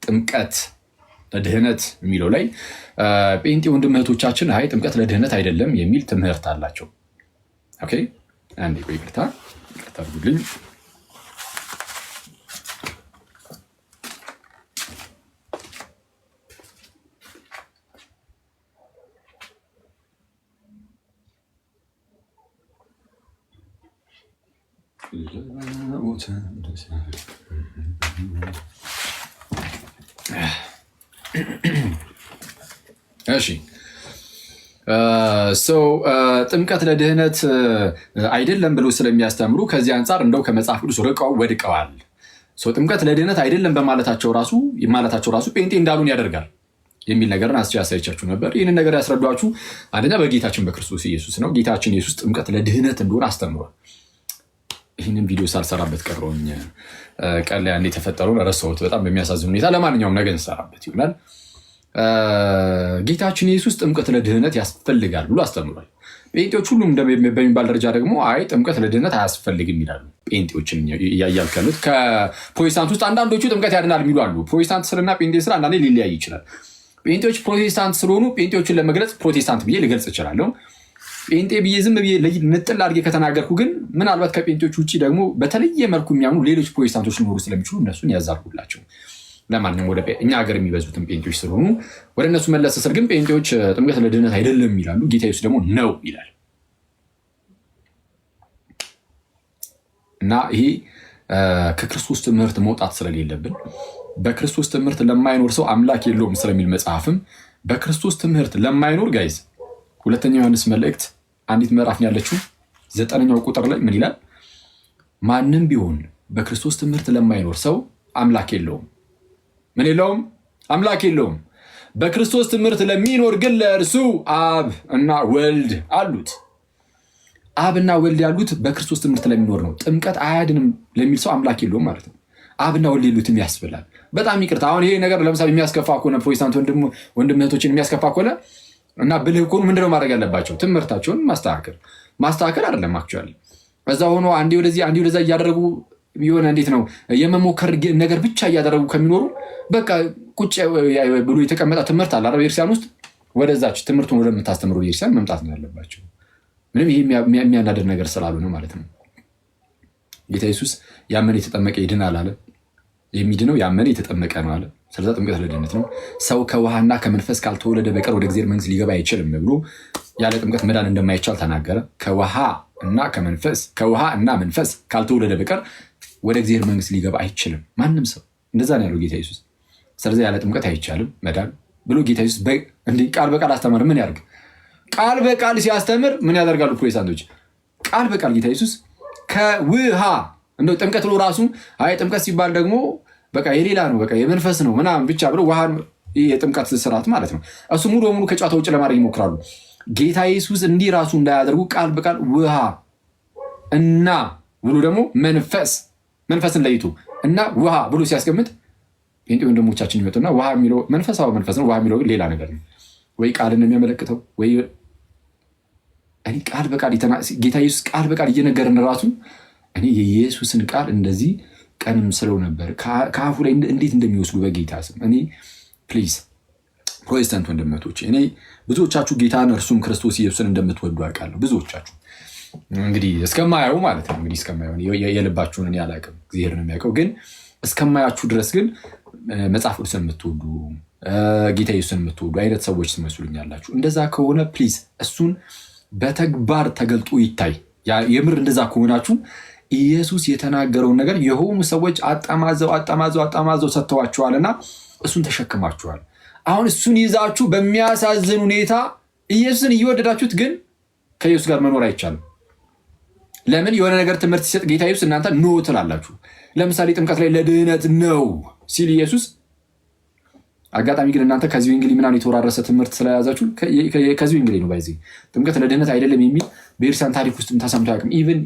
ጥምቀት ለድህነት የሚለው ላይ ጴንጤ ወንድም እህቶቻችን አይ ጥምቀት ለድህነት አይደለም የሚል ትምህርት አላቸው። ኦኬ አንዴ ቆይ ይቅርታ አድርጉልኝ። እሺ ጥምቀት ለድህነት አይደለም ብሎ ስለሚያስተምሩ ከዚህ አንጻር እንደው ከመጽሐፍ ቅዱስ ርቀው ወድቀዋል። ጥምቀት ለድህነት አይደለም በማለታቸው ራሱ ጴንጤ እንዳሉን ያደርጋል የሚል ነገርን አሳይቻችሁ ነበር። ይህንን ነገር ያስረዷችሁ አንደኛ በጌታችን በክርስቶስ ኢየሱስ ነው። ጌታችን ኢየሱስ ጥምቀት ለድህነት እንደሆነ አስተምሯል። ይህንን ቪዲዮ ሳልሰራበት ቀረውኝ። ቀን ላይ አንዴ የተፈጠረውን ረሳሁት በጣም በሚያሳዝን ሁኔታ። ለማንኛውም ነገ እንሰራበት ይሆናል። ጌታችን ኢየሱስ ጥምቀት ለድህነት ያስፈልጋል ብሎ አስተምሯል። ጴንጤዎች ሁሉም በሚባል ደረጃ ደግሞ አይ ጥምቀት ለድህነት አያስፈልግም ይላሉ። ጴንጤዎችን እያያልኩ ያሉት ከፕሮቴስታንት ውስጥ አንዳንዶቹ ጥምቀት ያድናል የሚሉ አሉ። ፕሮቴስታንት ስርና ጴንጤ ስር አንዳንዴ ሊለያይ ይችላል። ጴንጤዎች ፕሮቴስታንት ስለሆኑ ጴንጤዎችን ለመግለጽ ፕሮቴስታንት ብዬ ልገልጽ እችላለሁ። ጴንጤ ብዬ ዝም ብዬ ንጥል አድርጌ ከተናገርኩ ግን ምናልባት ከጴንጤዎች ውጭ ደግሞ በተለየ መልኩ የሚያምኑ ሌሎች ፕሮቴስታንቶች ሊኖሩ ስለሚችሉ እነሱን ያዛርጉላቸው። ለማንኛውም ወደ እኛ ሀገር የሚበዙትን ጴንጤዎች ስለሆኑ ወደ እነሱ መለስ ስል ግን ጴንጤዎች ጥምቀት ለድህነት አይደለም ይላሉ። ጌታ ኢየሱስ ደግሞ ነው ይላል። እና ይሄ ከክርስቶስ ትምህርት መውጣት ስለሌለብን በክርስቶስ ትምህርት ለማይኖር ሰው አምላክ የለውም ስለሚል መጽሐፍም በክርስቶስ ትምህርት ለማይኖር ጋይዝ ሁለተኛው ዮሐንስ መልእክት አንዲት ምዕራፍ ያለችው 9ኛው ቁጥር ላይ ምን ይላል? ማንም ቢሆን በክርስቶስ ትምህርት ለማይኖር ሰው አምላክ የለውም። ምን የለውም? አምላክ የለውም። በክርስቶስ ትምህርት ለሚኖር ግን ለእርሱ አብ እና ወልድ አሉት። አብና ወልድ ያሉት በክርስቶስ ትምህርት ለሚኖር ነው። ጥምቀት አያድንም ለሚል ሰው አምላክ የለውም ማለት ነው። አብና ወልድ የሉትም ያስብላል። በጣም ይቅርታ። አሁን ይሄ ነገር ለምሳሌ የሚያስከፋ ከሆነ ፕሮቴስታንት ወንድም እህቶችን የሚያስከፋ ከሆነ እና ብልህ ከሆኑ ምንድነው ማድረግ ያለባቸው? ትምህርታቸውን ማስተካከል አይደለም አክቹዋሊ እዛ ሆኖ አንዴ ወደዚህ አንዴ ወደዛ እያደረጉ የሆነ እንዴት ነው የመሞከር ነገር ብቻ እያደረጉ ከሚኖሩ በቃ ቁጭ ብሎ የተቀመጠ ትምህርት አለ አይደል? ቤተክርስቲያን ውስጥ ወደዛች ትምህርቱን ወደምታስተምረው ቤተክርስቲያን መምጣት ነው ያለባቸው። ምንም ይሄ የሚያናደድ ነገር ስላልሆነ ማለት ነው። ጌታ ኢየሱስ ያመነ የተጠመቀ ይድናል አለ። የሚድነው ያመነ የተጠመቀ ነው አለ። ስለዛ ጥምቀት ለድህነት ነው። ሰው ከውሃና ከመንፈስ ካልተወለደ በቀር ወደ እግዚአብሔር መንግስት ሊገባ አይችልም ብሎ ያለ ጥምቀት መዳን እንደማይቻል ተናገረ። ከውሃ እና መንፈስ ካልተወለደ በቀር ወደ እግዚአብሔር መንግስት ሊገባ አይችልም ማንም ሰው። እንደዛ ነው ያለው ጌታ ኢየሱስ። ስለዚህ ያለ ጥምቀት አይቻልም መዳን ብሎ ጌታ ኢየሱስ እንዲህ ቃል በቃል አስተምር። ምን ያርግ? ቃል በቃል ሲያስተምር ምን ያደርጋሉ ፕሮቴስታንቶች? ቃል በቃል ጌታ ኢየሱስ ከውሃ እንደው ጥምቀት ብሎ ራሱ አይ ጥምቀት ሲባል ደግሞ በቃ የሌላ ነው በቃ የመንፈስ ነው ምናምን ብቻ ብሎ ውሃ የጥምቀት ስርዓት ማለት ነው። እሱ ሙሉ በሙሉ ከጨዋታ ውጭ ለማድረግ ይሞክራሉ። ጌታ ኢየሱስ እንዲህ ራሱ እንዳያደርጉ ቃል በቃል ውሃ እና ብሎ ደግሞ መንፈስን ለይቶ እና ውሃ ብሎ ሲያስቀምጥ ጴንጤ ወንድሞቻችን ይመጡና ውሃ የሚለው መንፈሳዊ መንፈስ ነው፣ ውሃ የሚለው ሌላ ነገር ነው። ወይ ቃልን የሚያመለክተው ወይ እኔ ቃል በቃል ጌታ ኢየሱስ ቃል በቃል እየነገረን ራሱ እኔ የኢየሱስን ቃል እንደዚህ ቀንም ስለው ነበር ከአፉ ላይ እንዴት እንደሚወስዱ በጌታ ስም። እኔ ፕሊዝ ፕሮቴስታንት ወንድመቶች፣ እኔ ብዙዎቻችሁ ጌታን እርሱም ክርስቶስ ኢየሱስን እንደምትወዱ አውቃለሁ። ብዙዎቻችሁ እንግዲህ እስከማየው ማለት ነው እንግዲህ እስከማየው የልባችሁን እኔ አላውቅም፣ እግዚአብሔር ነው የሚያውቀው። ግን እስከማያችሁ ድረስ ግን መጽሐፍ ቅዱስን የምትወዱ ጌታ ኢየሱስን የምትወዱ አይነት ሰዎች ትመስሉኛላችሁ። እንደዛ ከሆነ ፕሊዝ እሱን በተግባር ተገልጦ ይታይ። የምር እንደዛ ከሆናችሁ ኢየሱስ የተናገረውን ነገር የሆኑ ሰዎች አጠማዘው ሰጥተዋችኋልና እሱን ተሸክማችኋል። አሁን እሱን ይዛችሁ በሚያሳዝን ሁኔታ ኢየሱስን እየወደዳችሁት ግን ከኢየሱስ ጋር መኖር አይቻልም። ለምን? የሆነ ነገር ትምህርት ሲሰጥ ጌታ ኢየሱስ እናንተ ኖ ትላላችሁ። ለምሳሌ ጥምቀት ላይ ለድህነት ነው ሲል ኢየሱስ፣ አጋጣሚ ግን እናንተ ከዚህ እንግሊዝ ምናምን የተወራረሰ ትምህርት ስለያዛችሁ ከዚህ እንግሊዝ ነው ባይዚ ጥምቀት ለድህነት አይደለም የሚል በኤርሳን ታሪክ ውስጥም ተሰምቶ አያውቅም። ኢቭን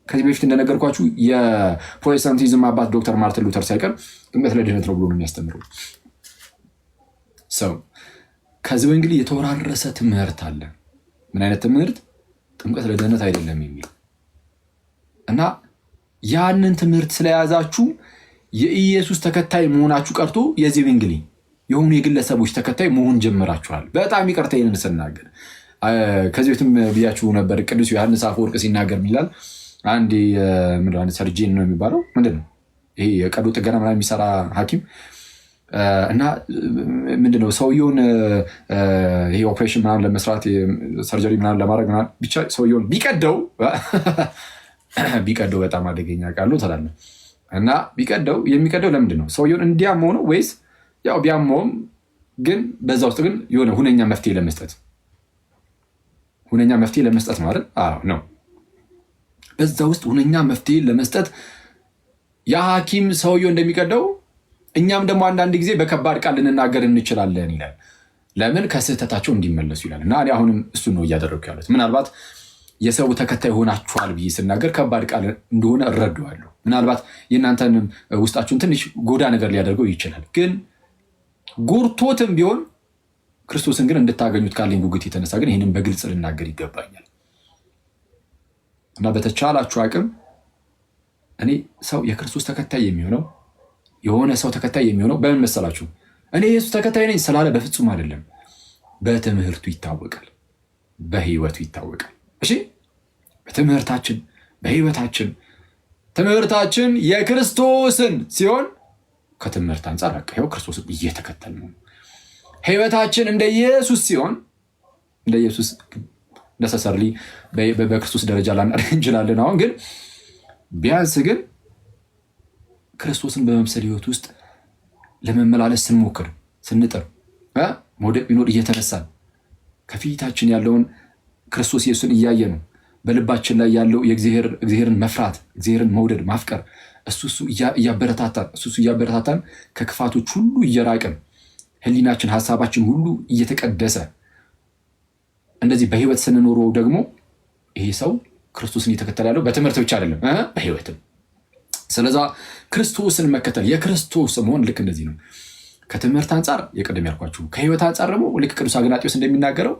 ከዚህ በፊት እንደነገርኳችሁ የፕሮቴስታንቲዝም አባት ዶክተር ማርቲን ሉተር ሳይቀር ጥምቀት ለድህነት ነው ብሎ ነው የሚያስተምረው። ሰው ከዚህ እንግሊዝ የተወራረሰ ትምህርት አለ። ምን አይነት ትምህርት? ጥምቀት ለድህነት አይደለም የሚል እና ያንን ትምህርት ስለያዛችሁ የኢየሱስ ተከታይ መሆናችሁ ቀርቶ የዚቪንግሊ የሆኑ የግለሰቦች ተከታይ መሆን ጀምራችኋል። በጣም ይቅርታ ይህንን ስናገር ከዚህ ቤትም ብያችሁ ነበር። ቅዱስ ዮሐንስ አፈወርቅ ሲናገር ይላል አንድ ሰርጂን ነው የሚባለው ምንድን ነው ይሄ የቀዶ ጥገና ምናምን የሚሰራ ሐኪም እና ምንድነው ሰውየውን ይሄ ኦፕሬሽን ምናምን ለመስራት ሰርጀሪ ምናምን ለማድረግ ምናምን ብቻ ሰውየውን ቢቀደው በጣም አደገኛ ቃሉ ትላለህ እና የሚቀደው ለምንድን ነው? ሰውየውን እንዲያመው ነው ወይስ ያው ቢያመውም ግን በዛ ውስጥ ግን የሆነ ሁነኛ መፍትሄ ለመስጠት ነው አይደል? አዎ ነው። በዛ ውስጥ ሁነኛ መፍትሄ ለመስጠት ያ ሐኪም ሰውየው እንደሚቀደው እኛም ደግሞ አንዳንድ ጊዜ በከባድ ቃል ልንናገር እንችላለን ይላል። ለምን? ከስህተታቸው እንዲመለሱ ይላል። እና እኔ አሁንም እሱን ነው እያደረግኩ ያሉት። ምናልባት የሰው ተከታይ ሆናችኋል ብዬ ስናገር ከባድ ቃል እንደሆነ እረዳዋለሁ። ምናልባት የእናንተንም ውስጣችሁን ትንሽ ጎዳ ነገር ሊያደርገው ይችላል። ግን ጎርቶትም ቢሆን ክርስቶስን ግን እንድታገኙት ካለኝ ጉጉት የተነሳ ግን ይህንን በግልጽ ልናገር ይገባኛል። እና በተቻላችሁ አቅም እኔ ሰው የክርስቶስ ተከታይ የሚሆነው የሆነ ሰው ተከታይ የሚሆነው በምን መሰላችሁ? እኔ የኢየሱስ ተከታይ ነኝ ስላለ በፍጹም አይደለም። በትምህርቱ ይታወቃል፣ በህይወቱ ይታወቃል። እሺ፣ በትምህርታችን በህይወታችን ትምህርታችን የክርስቶስን ሲሆን ከትምህርት አንጻር ይኸው ክርስቶስን እየተከተል ነው። ህይወታችን እንደ ኢየሱስ ሲሆን እንደ ኢየሱስ ነሰሰርሊ በክርስቶስ ደረጃ ላናደርግ እንችላለን። አሁን ግን ቢያንስ ግን ክርስቶስን በመምሰል ህይወት ውስጥ ለመመላለስ ስንሞክር ስንጥር መውደቅ ቢኖር እየተነሳን ከፊታችን ያለውን ክርስቶስ ኢየሱስን እያየ ነው። በልባችን ላይ ያለው እግዚአብሔርን መፍራት፣ እግዚአብሔርን መውደድ፣ ማፍቀር እሱ እያበረታታን ከክፋቶች ሁሉ እየራቅን ህሊናችን ሀሳባችን ሁሉ እየተቀደሰ እንደዚህ በህይወት ስንኖረው ደግሞ ይሄ ሰው ክርስቶስን እየተከተለ ያለው በትምህርት ብቻ አይደለም በህይወትም። ስለዛ ክርስቶስን መከተል የክርስቶስ መሆን ልክ እንደዚህ ነው። ከትምህርት አንጻር የቀደም ያልኳችሁ፣ ከህይወት አንጻር ደግሞ ልክ ቅዱስ አግናጢዮስ እንደሚናገረው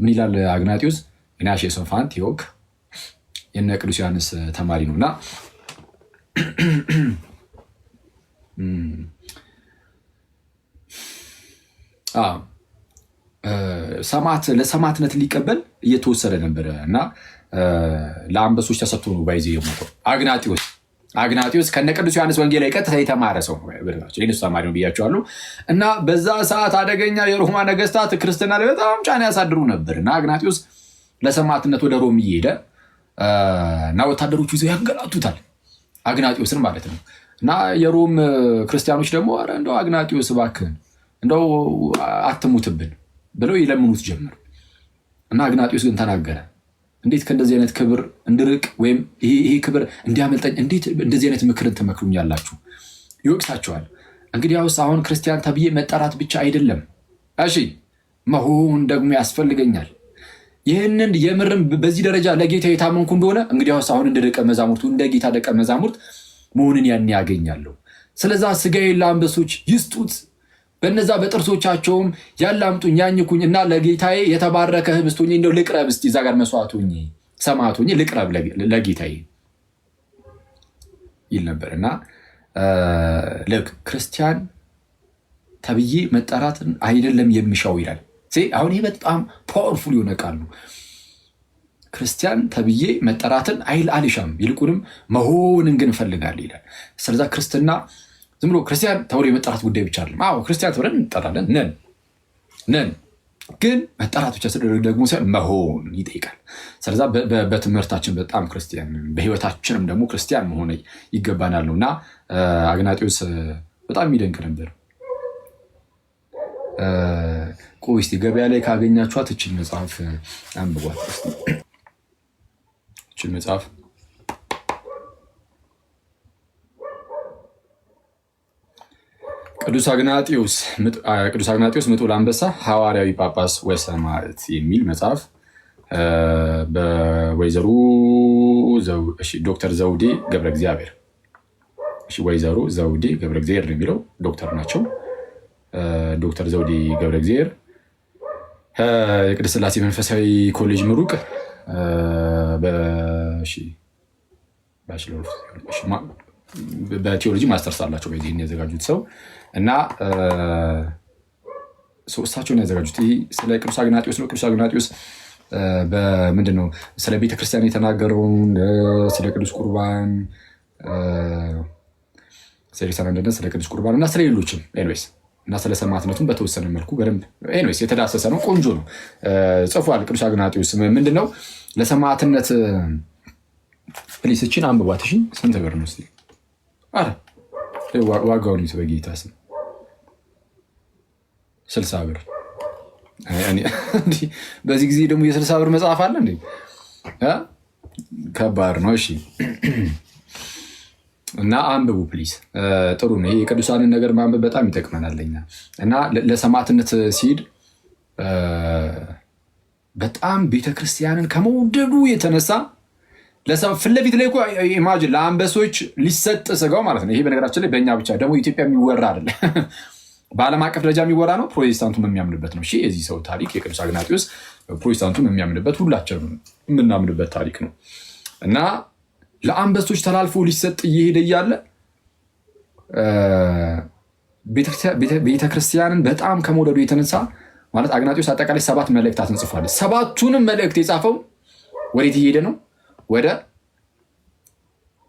ምን ይላል አግናጢዮስ? ግናሽ የሶፋንት ዮክ የነ ቅዱስ ዮሐንስ ተማሪ ነውና ለሰማዕትነት ሊቀበል እየተወሰደ ነበረ እና ለአንበሶች ተሰጥቶ ነው ባይዜ የሞተው አግናጢዮስ ከነ ቅዱስ ዮሐንስ ወንጌላዊ ቀጥታ የተማረ ሰው ነው። የእነሱ ተማሪ ነው ብያቸዋለሁ። እና በዛ ሰዓት አደገኛ የሮማ ነገስታት ክርስትና ላይ በጣም ጫና ያሳድሩ ነበር እና አግናጢዮስ ለሰማዕትነት ወደ ሮም እየሄደ እና ወታደሮቹ ይዘው ያንገላቱታል አግናጢዮስን ማለት ነው። እና የሮም ክርስቲያኖች ደግሞ እንደው አግናጢዮስ እባክህን እንደው አትሙትብን ብለው ይለምኑት ጀመሩ። እና አግናጢዮስ ግን ተናገረ፣ እንዴት ከእንደዚህ አይነት ክብር እንድርቅ ወይም ይሄ ክብር እንዲያመልጠኝ እንዴት እንደዚህ አይነት ምክርን ትመክሩኛላችሁ? ይወቅሳቸዋል። እንግዲያውስ አሁን ክርስቲያን ተብዬ መጠራት ብቻ አይደለም፣ እሺ መሆን ደግሞ ያስፈልገኛል። ይህንን የምርም በዚህ ደረጃ ለጌታ የታመንኩ እንደሆነ እንግዲያውስ አሁን እንደ ደቀ መዛሙርቱ እንደ ጌታ ደቀ መዛሙርት መሆንን ያን ያገኛለሁ። ስለዛ ስጋዬን ለአንበሶች ይስጡት፣ በነዛ በጥርሶቻቸውም ያላምጡኝ ያኝኩኝ እና ለጌታዬ የተባረከ ህብስት ሆኜ እንደው ልቅረብ፣ እስቲ እዛ ጋር መስዋዕት ሆኜ ሰማዕት ሆኜ ልቅረብ ለጌታዬ ይል ነበር። እና ክርስቲያን ተብዬ መጠራትን አይደለም የሚሻው ይላል። አሁን ይህ በጣም ፓወርፉል የሆነ ቃል ነው። ክርስቲያን ተብዬ መጠራትን አልሻም፣ ይልቁንም መሆንን ግን እፈልጋለሁ ይላል። ስለዛ ክርስትና ዝም ብሎ ክርስቲያን ተብሎ የመጠራት ጉዳይ ብቻ አይደለም። አዎ ክርስቲያን ተብለን እንጠራለን ነን፣ ግን መጠራት ብቻ ስለደረግ ደግሞ ሳይሆን መሆን ይጠይቃል። ስለዛ በትምህርታችን በጣም ክርስቲያን፣ በህይወታችንም ደግሞ ክርስቲያን መሆን ይገባናል ነው እና አግናጢዮስ በጣም የሚደንቅ ነበር። ቆይ እስቲ ገበያ ላይ ካገኛችኋት እችን መጽሐፍ አንብቧት። እችን መጽሐፍ ቅዱስ አግናጢዮስ ምጡዕ ለአንበሳ ሐዋርያዊ ጳጳስ ወሰማዕት የሚል መጽሐፍ በወይዘሮ ዶክተር ዘውዴ ገብረ እግዚአብሔር፣ ወይዘሮ ዘውዴ ገብረ እግዚአብሔር የሚለው ዶክተር ናቸው። ዶክተር ዘውዴ ገብረ እግዚአብሔር የቅድስት ሥላሴ መንፈሳዊ ኮሌጅ ምሩቅ በቴዎሎጂ ማስተርስ አላቸው በዚህ ያዘጋጁት ሰው እና እሳቸውን ያዘጋጁት። ይህ ስለ ቅዱስ አግናጢዮስ ነው። ቅዱስ አግናጢዮስ በምንድን ነው ስለ ቤተክርስቲያን የተናገረውን ስለ ቅዱስ ቁርባን፣ ስለ አንድነት፣ ስለ ቅዱስ ቁርባን እና ስለ ሌሎችም ኤኒዌይስ እና ስለ ሰማዕትነቱን በተወሰነ መልኩ በደንብ ኤኒዌይስ የተዳሰሰ ነው። ቆንጆ ነው ጽፏል። ቅዱስ አግናጢዮስ ምንድነው ለሰማዕትነት ፕሊስ እችን አንብቧት። እሺ ስንት ብር ነው? አረ ዋጋውን በጌታ ስም 60 ብር። በዚህ ጊዜ ደግሞ የ60 ብር መጽሐፍ አለ እንዴ? ከባድ ነው። እሺ እና አንብቡ ፕሊዝ። ጥሩ ነው። ይሄ የቅዱሳንን ነገር ማንበብ በጣም ይጠቅመናል ለኛ እና ለሰማዕትነት ሲሄድ በጣም ቤተክርስቲያንን ከመውደዱ የተነሳ ፊት ለፊት ላይ ኢማጂን ለአንበሶች ሊሰጥ ስጋው ማለት ነው። ይሄ በነገራችን ላይ በእኛ ብቻ ደግሞ ኢትዮጵያ የሚወራ አይደለ፣ በዓለም አቀፍ ደረጃ የሚወራ ነው። ፕሮቴስታንቱም የሚያምንበት ነው። የዚህ ሰው ታሪክ የቅዱስ አግናጢዮስ ፕሮቴስታንቱም የሚያምንበት ሁላችንም የምናምንበት ታሪክ ነው እና ለአንበሶች ተላልፎ ሊሰጥ እየሄደ እያለ ቤተክርስቲያንን በጣም ከመውደዱ የተነሳ ማለት አግናጢዮስ አጠቃላይ 7 መልእክታትን ጽፏል። 7ቱንም መልእክት የጻፈው ወዴት እየሄደ ነው? ወደ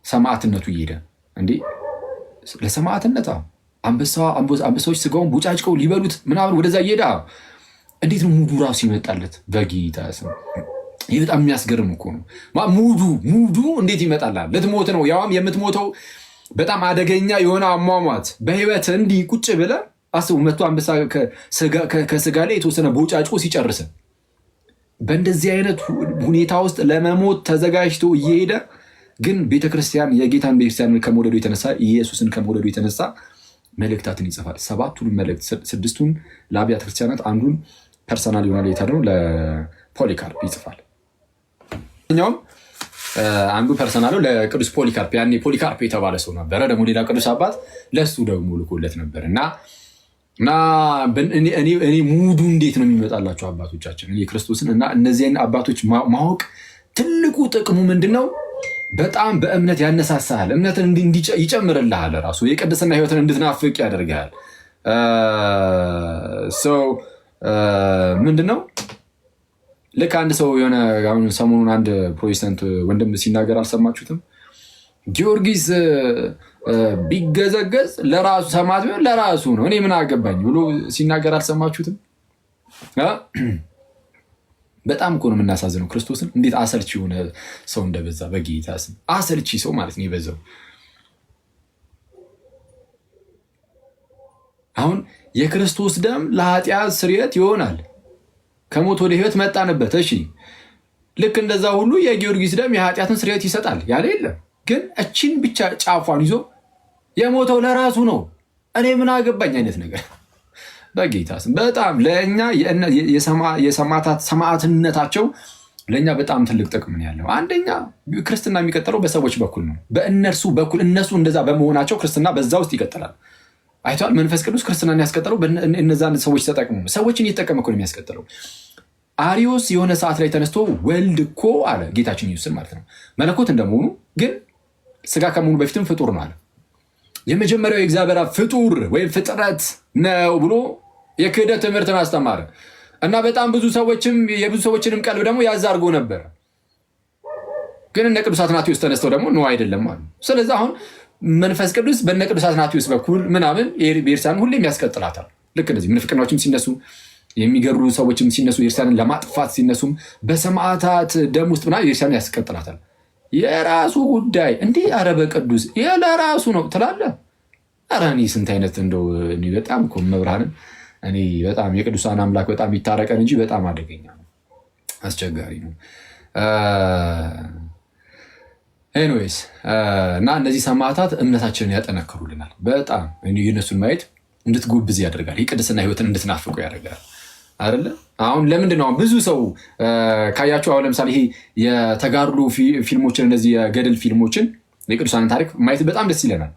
ሰማዕትነቱ እየሄደ እንዴ። ለሰማዕትነት አንበሳዎች ስጋውን ቡጫጭቀው ሊበሉት ምናምን ወደዛ እየሄደ እንዴት ነው ሙዱ ራሱ ይመጣለት? በጌታ ስም ይህ በጣም የሚያስገርም እኮ ነው። ሙዱ እንዴት ይመጣላል? ልትሞት ነው። ያውም የምትሞተው በጣም አደገኛ የሆነ አሟሟት በህይወት እንዲህ ቁጭ ብለ አስቡ። መቶ አንበሳ ከስጋ ላይ የተወሰነ ቦጫጭቆ ሲጨርስ በእንደዚህ አይነት ሁኔታ ውስጥ ለመሞት ተዘጋጅቶ እየሄደ ግን ቤተክርስቲያን የጌታን ቤተክርስቲያን ከመውደዱ የተነሳ ኢየሱስን ከመውደዱ የተነሳ መልእክታትን ይጽፋል። 7ቱን መልእክት 6ቱን ለአብያተ ክርስቲያናት፣ አንዱን ፐርሰናል ይሆናል የተደረው ለፖሊካርፕ ይጽፋል። ኛውም አንዱ ፐርሰናሉ ለቅዱስ ፖሊካርፕ፣ ያኔ ፖሊካርፕ የተባለ ሰው ነበረ። ደግሞ ሌላ ቅዱስ አባት ለሱ ደግሞ ልኮለት ነበር እና እኔ ሙዱ እንዴት ነው የሚመጣላቸው አባቶቻችን እኔ ክርስቶስን እና እነዚህን አባቶች ማወቅ ትልቁ ጥቅሙ ምንድን ነው? በጣም በእምነት ያነሳሳል። እምነትን ይጨምርልሃል። ራሱ የቅድስና ህይወትን እንድትናፍቅ ያደርግሃል። ምንድን ነው ልክ አንድ ሰው የሆነ ሰሞኑን አንድ ፕሮቴስታንት ወንድም ሲናገር አልሰማችሁትም? ጊዮርጊስ ቢገዘገዝ ለራሱ ሰማዕት ቢሆን ለራሱ ነው፣ እኔ ምን አገባኝ ብሎ ሲናገር አልሰማችሁትም? በጣም እኮ ነው የምናሳዝነው። ክርስቶስን እንዴት አሰልቺ የሆነ ሰው እንደበዛ በጌታ ስም አሰልቺ ሰው ማለት ነው የበዛው። አሁን የክርስቶስ ደም ለኃጢአት ስርየት ይሆናል፣ ከሞት ወደ ህይወት መጣንበት። እሺ ልክ እንደዛ ሁሉ የጊዮርጊስ ደም የኃጢአትን ስርየት ይሰጣል ያለ የለም። ግን እችን ብቻ ጫፏን ይዞ የሞተው ለራሱ ነው፣ እኔ ምን አገባኝ አይነት ነገር በጌታ ስም። በጣም ለእኛ የሰማዕታት ሰማዕትነታቸው ለእኛ በጣም ትልቅ ጥቅም ነው ያለው። አንደኛ ክርስትና የሚቀጥለው በሰዎች በኩል ነው፣ በእነርሱ በኩል እነሱ እንደዛ በመሆናቸው ክርስትና በዛ ውስጥ ይቀጥላል። አይተዋል። መንፈስ ቅዱስ ክርስትናን ያስቀጠለው እነዛን ሰዎች ተጠቅሞ ሰዎችን እየተጠቀመ እኮ ነው የሚያስቀጥለው። አሪዮስ የሆነ ሰዓት ላይ ተነስቶ ወልድ እኮ አለ ጌታችን ኢየሱስን ማለት ነው መለኮት እንደመሆኑ ግን ስጋ ከመሆኑ በፊትም ፍጡር ነው አለ። የመጀመሪያው የእግዚአብሔር ፍጡር ወይም ፍጥረት ነው ብሎ የክህደት ትምህርትን አስተማረ እና በጣም ብዙ ሰዎችንም ቀልብ ደግሞ ያዝ አድርጎ ነበር። ግን እነ ቅዱስ አትናቴዎስ ተነስተው ደግሞ ነው አይደለም አሉ። ስለዚህ አሁን መንፈስ ቅዱስ በእነ ቅዱስ አትናቴዎስ በኩል ምናምን ቤርሳን ሁሌም ያስቀጥላታል። ልክ እንደዚህ ምንፍቅናዎችም ሲነሱ የሚገሩ ሰዎችም ሲነሱ ቤርሳንን ለማጥፋት ሲነሱም በሰማዕታት ደም ውስጥ ምናምን ቤርሳንን ያስቀጥላታል። የራሱ ጉዳይ እንዲህ አረበ ቅዱስ ለራሱ ነው ትላለ። ኧረ እኔ ስንት አይነት እንደው በጣም እኮ መብርሃንን እኔ በጣም የቅዱሳን አምላክ በጣም ይታረቀን እንጂ በጣም አደገኛ ነው፣ አስቸጋሪ ነው። ኤኒዌይስ እና እነዚህ ሰማዕታት እምነታችንን ያጠነክሩልናል። በጣም የእነሱን ማየት እንድትጎብዝ ያደርጋል። የቅድስና ህይወትን እንድትናፍቁ ያደርጋል አይደለ? አሁን ለምንድን ነው ብዙ ሰው ካያቸው አሁን ለምሳሌ ይሄ የተጋድሎ ፊልሞችን እነዚህ የገድል ፊልሞችን የቅዱሳንን ታሪክ ማየት በጣም ደስ ይለናል።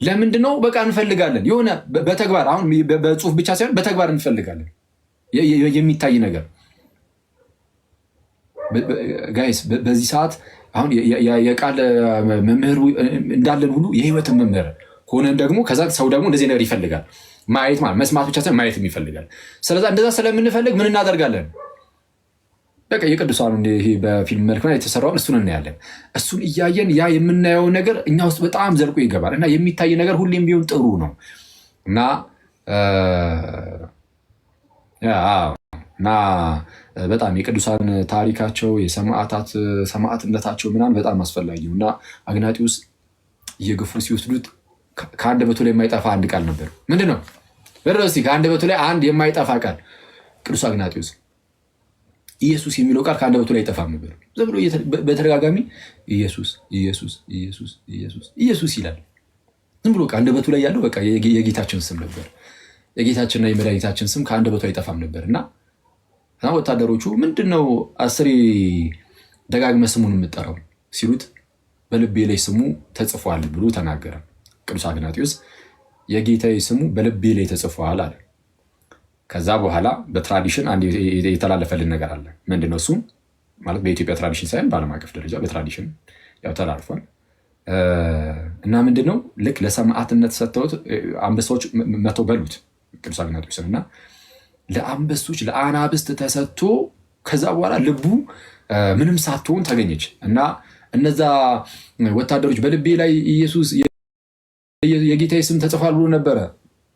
ለምንድን ነው? በቃ እንፈልጋለን የሆነ በተግባር አሁን በጽሁፍ ብቻ ሳይሆን በተግባር እንፈልጋለን የሚታይ ነገር። ጋይስ በዚህ ሰዓት አሁን የቃል መምህር እንዳለን ሁሉ የህይወትን መምህር ሆነን ደግሞ ከዛ ሰው ደግሞ እንደዚህ ነገር ይፈልጋል ማየት ማለት መስማት ብቻ ሳይሆን ማየትም ይፈልጋል። ስለዛ እንደዛ ስለምንፈልግ ምን እናደርጋለን? በቃ የቅዱሳኑ ይሄ በፊልም መልክ የተሰራውን እሱን እናያለን። እሱን እያየን ያ የምናየው ነገር እኛ ውስጥ በጣም ዘልቆ ይገባል እና የሚታይ ነገር ሁሌም ቢሆን ጥሩ ነው እና በጣም የቅዱሳን ታሪካቸው የሰማዕትነታቸው ምናምን በጣም አስፈላጊ ነው እና አግናጢዎስ እየገፉ ሲወስዱት ከአንደበቱ ላይ የማይጠፋ አንድ ቃል ነበር። ምንድን ነው? በደረስቲ ከአንደበቱ ላይ አንድ የማይጠፋ ቃል ቅዱስ አግናጢዎስ ኢየሱስ የሚለው ቃል ከአንደበቱ ላይ አይጠፋም ነበር። ዝም ብሎ በተደጋጋሚ ኢየሱስ ኢየሱስ ኢየሱስ ኢየሱስ ኢየሱስ ይላል። ዝም ብሎ ከአንደበቱ ላይ ያለው በቃ የጌታችን ስም ነበር። የጌታችንና የመድኃኒታችን ስም ከአንደበቱ አይጠፋም ነበር እና ወታደሮቹ ምንድነው 10 ደጋግመህ ስሙን የምጠራው ሲሉት በልቤ ላይ ስሙ ተጽፏል ብሎ ተናገረ። ቅዱስ አግናጢዎስ የጌታዬ ስሙ በልቤ ላይ ተጽፏል አለ። ከዛ በኋላ በትራዲሽን አንድ የተላለፈልን ነገር አለ። ምንድነው እሱ? ማለት በኢትዮጵያ ትራዲሽን ሳይሆን በዓለም አቀፍ ደረጃ በትራዲሽን ያው ተላልፏል እና ምንድነው ልክ ለሰማዕትነት ሰጥተውት አንበሳዎች መተው በሉት ቅዱስ አግናጢዎስን እና ለአንበሶች ለአናብስት ተሰጥቶ ከዛ በኋላ ልቡ ምንም ሳትሆን ተገኘች እና እነዛ ወታደሮች በልቤ ላይ ኢየሱስ የጌታዬ ስም ተጽፏል ብሎ ነበረ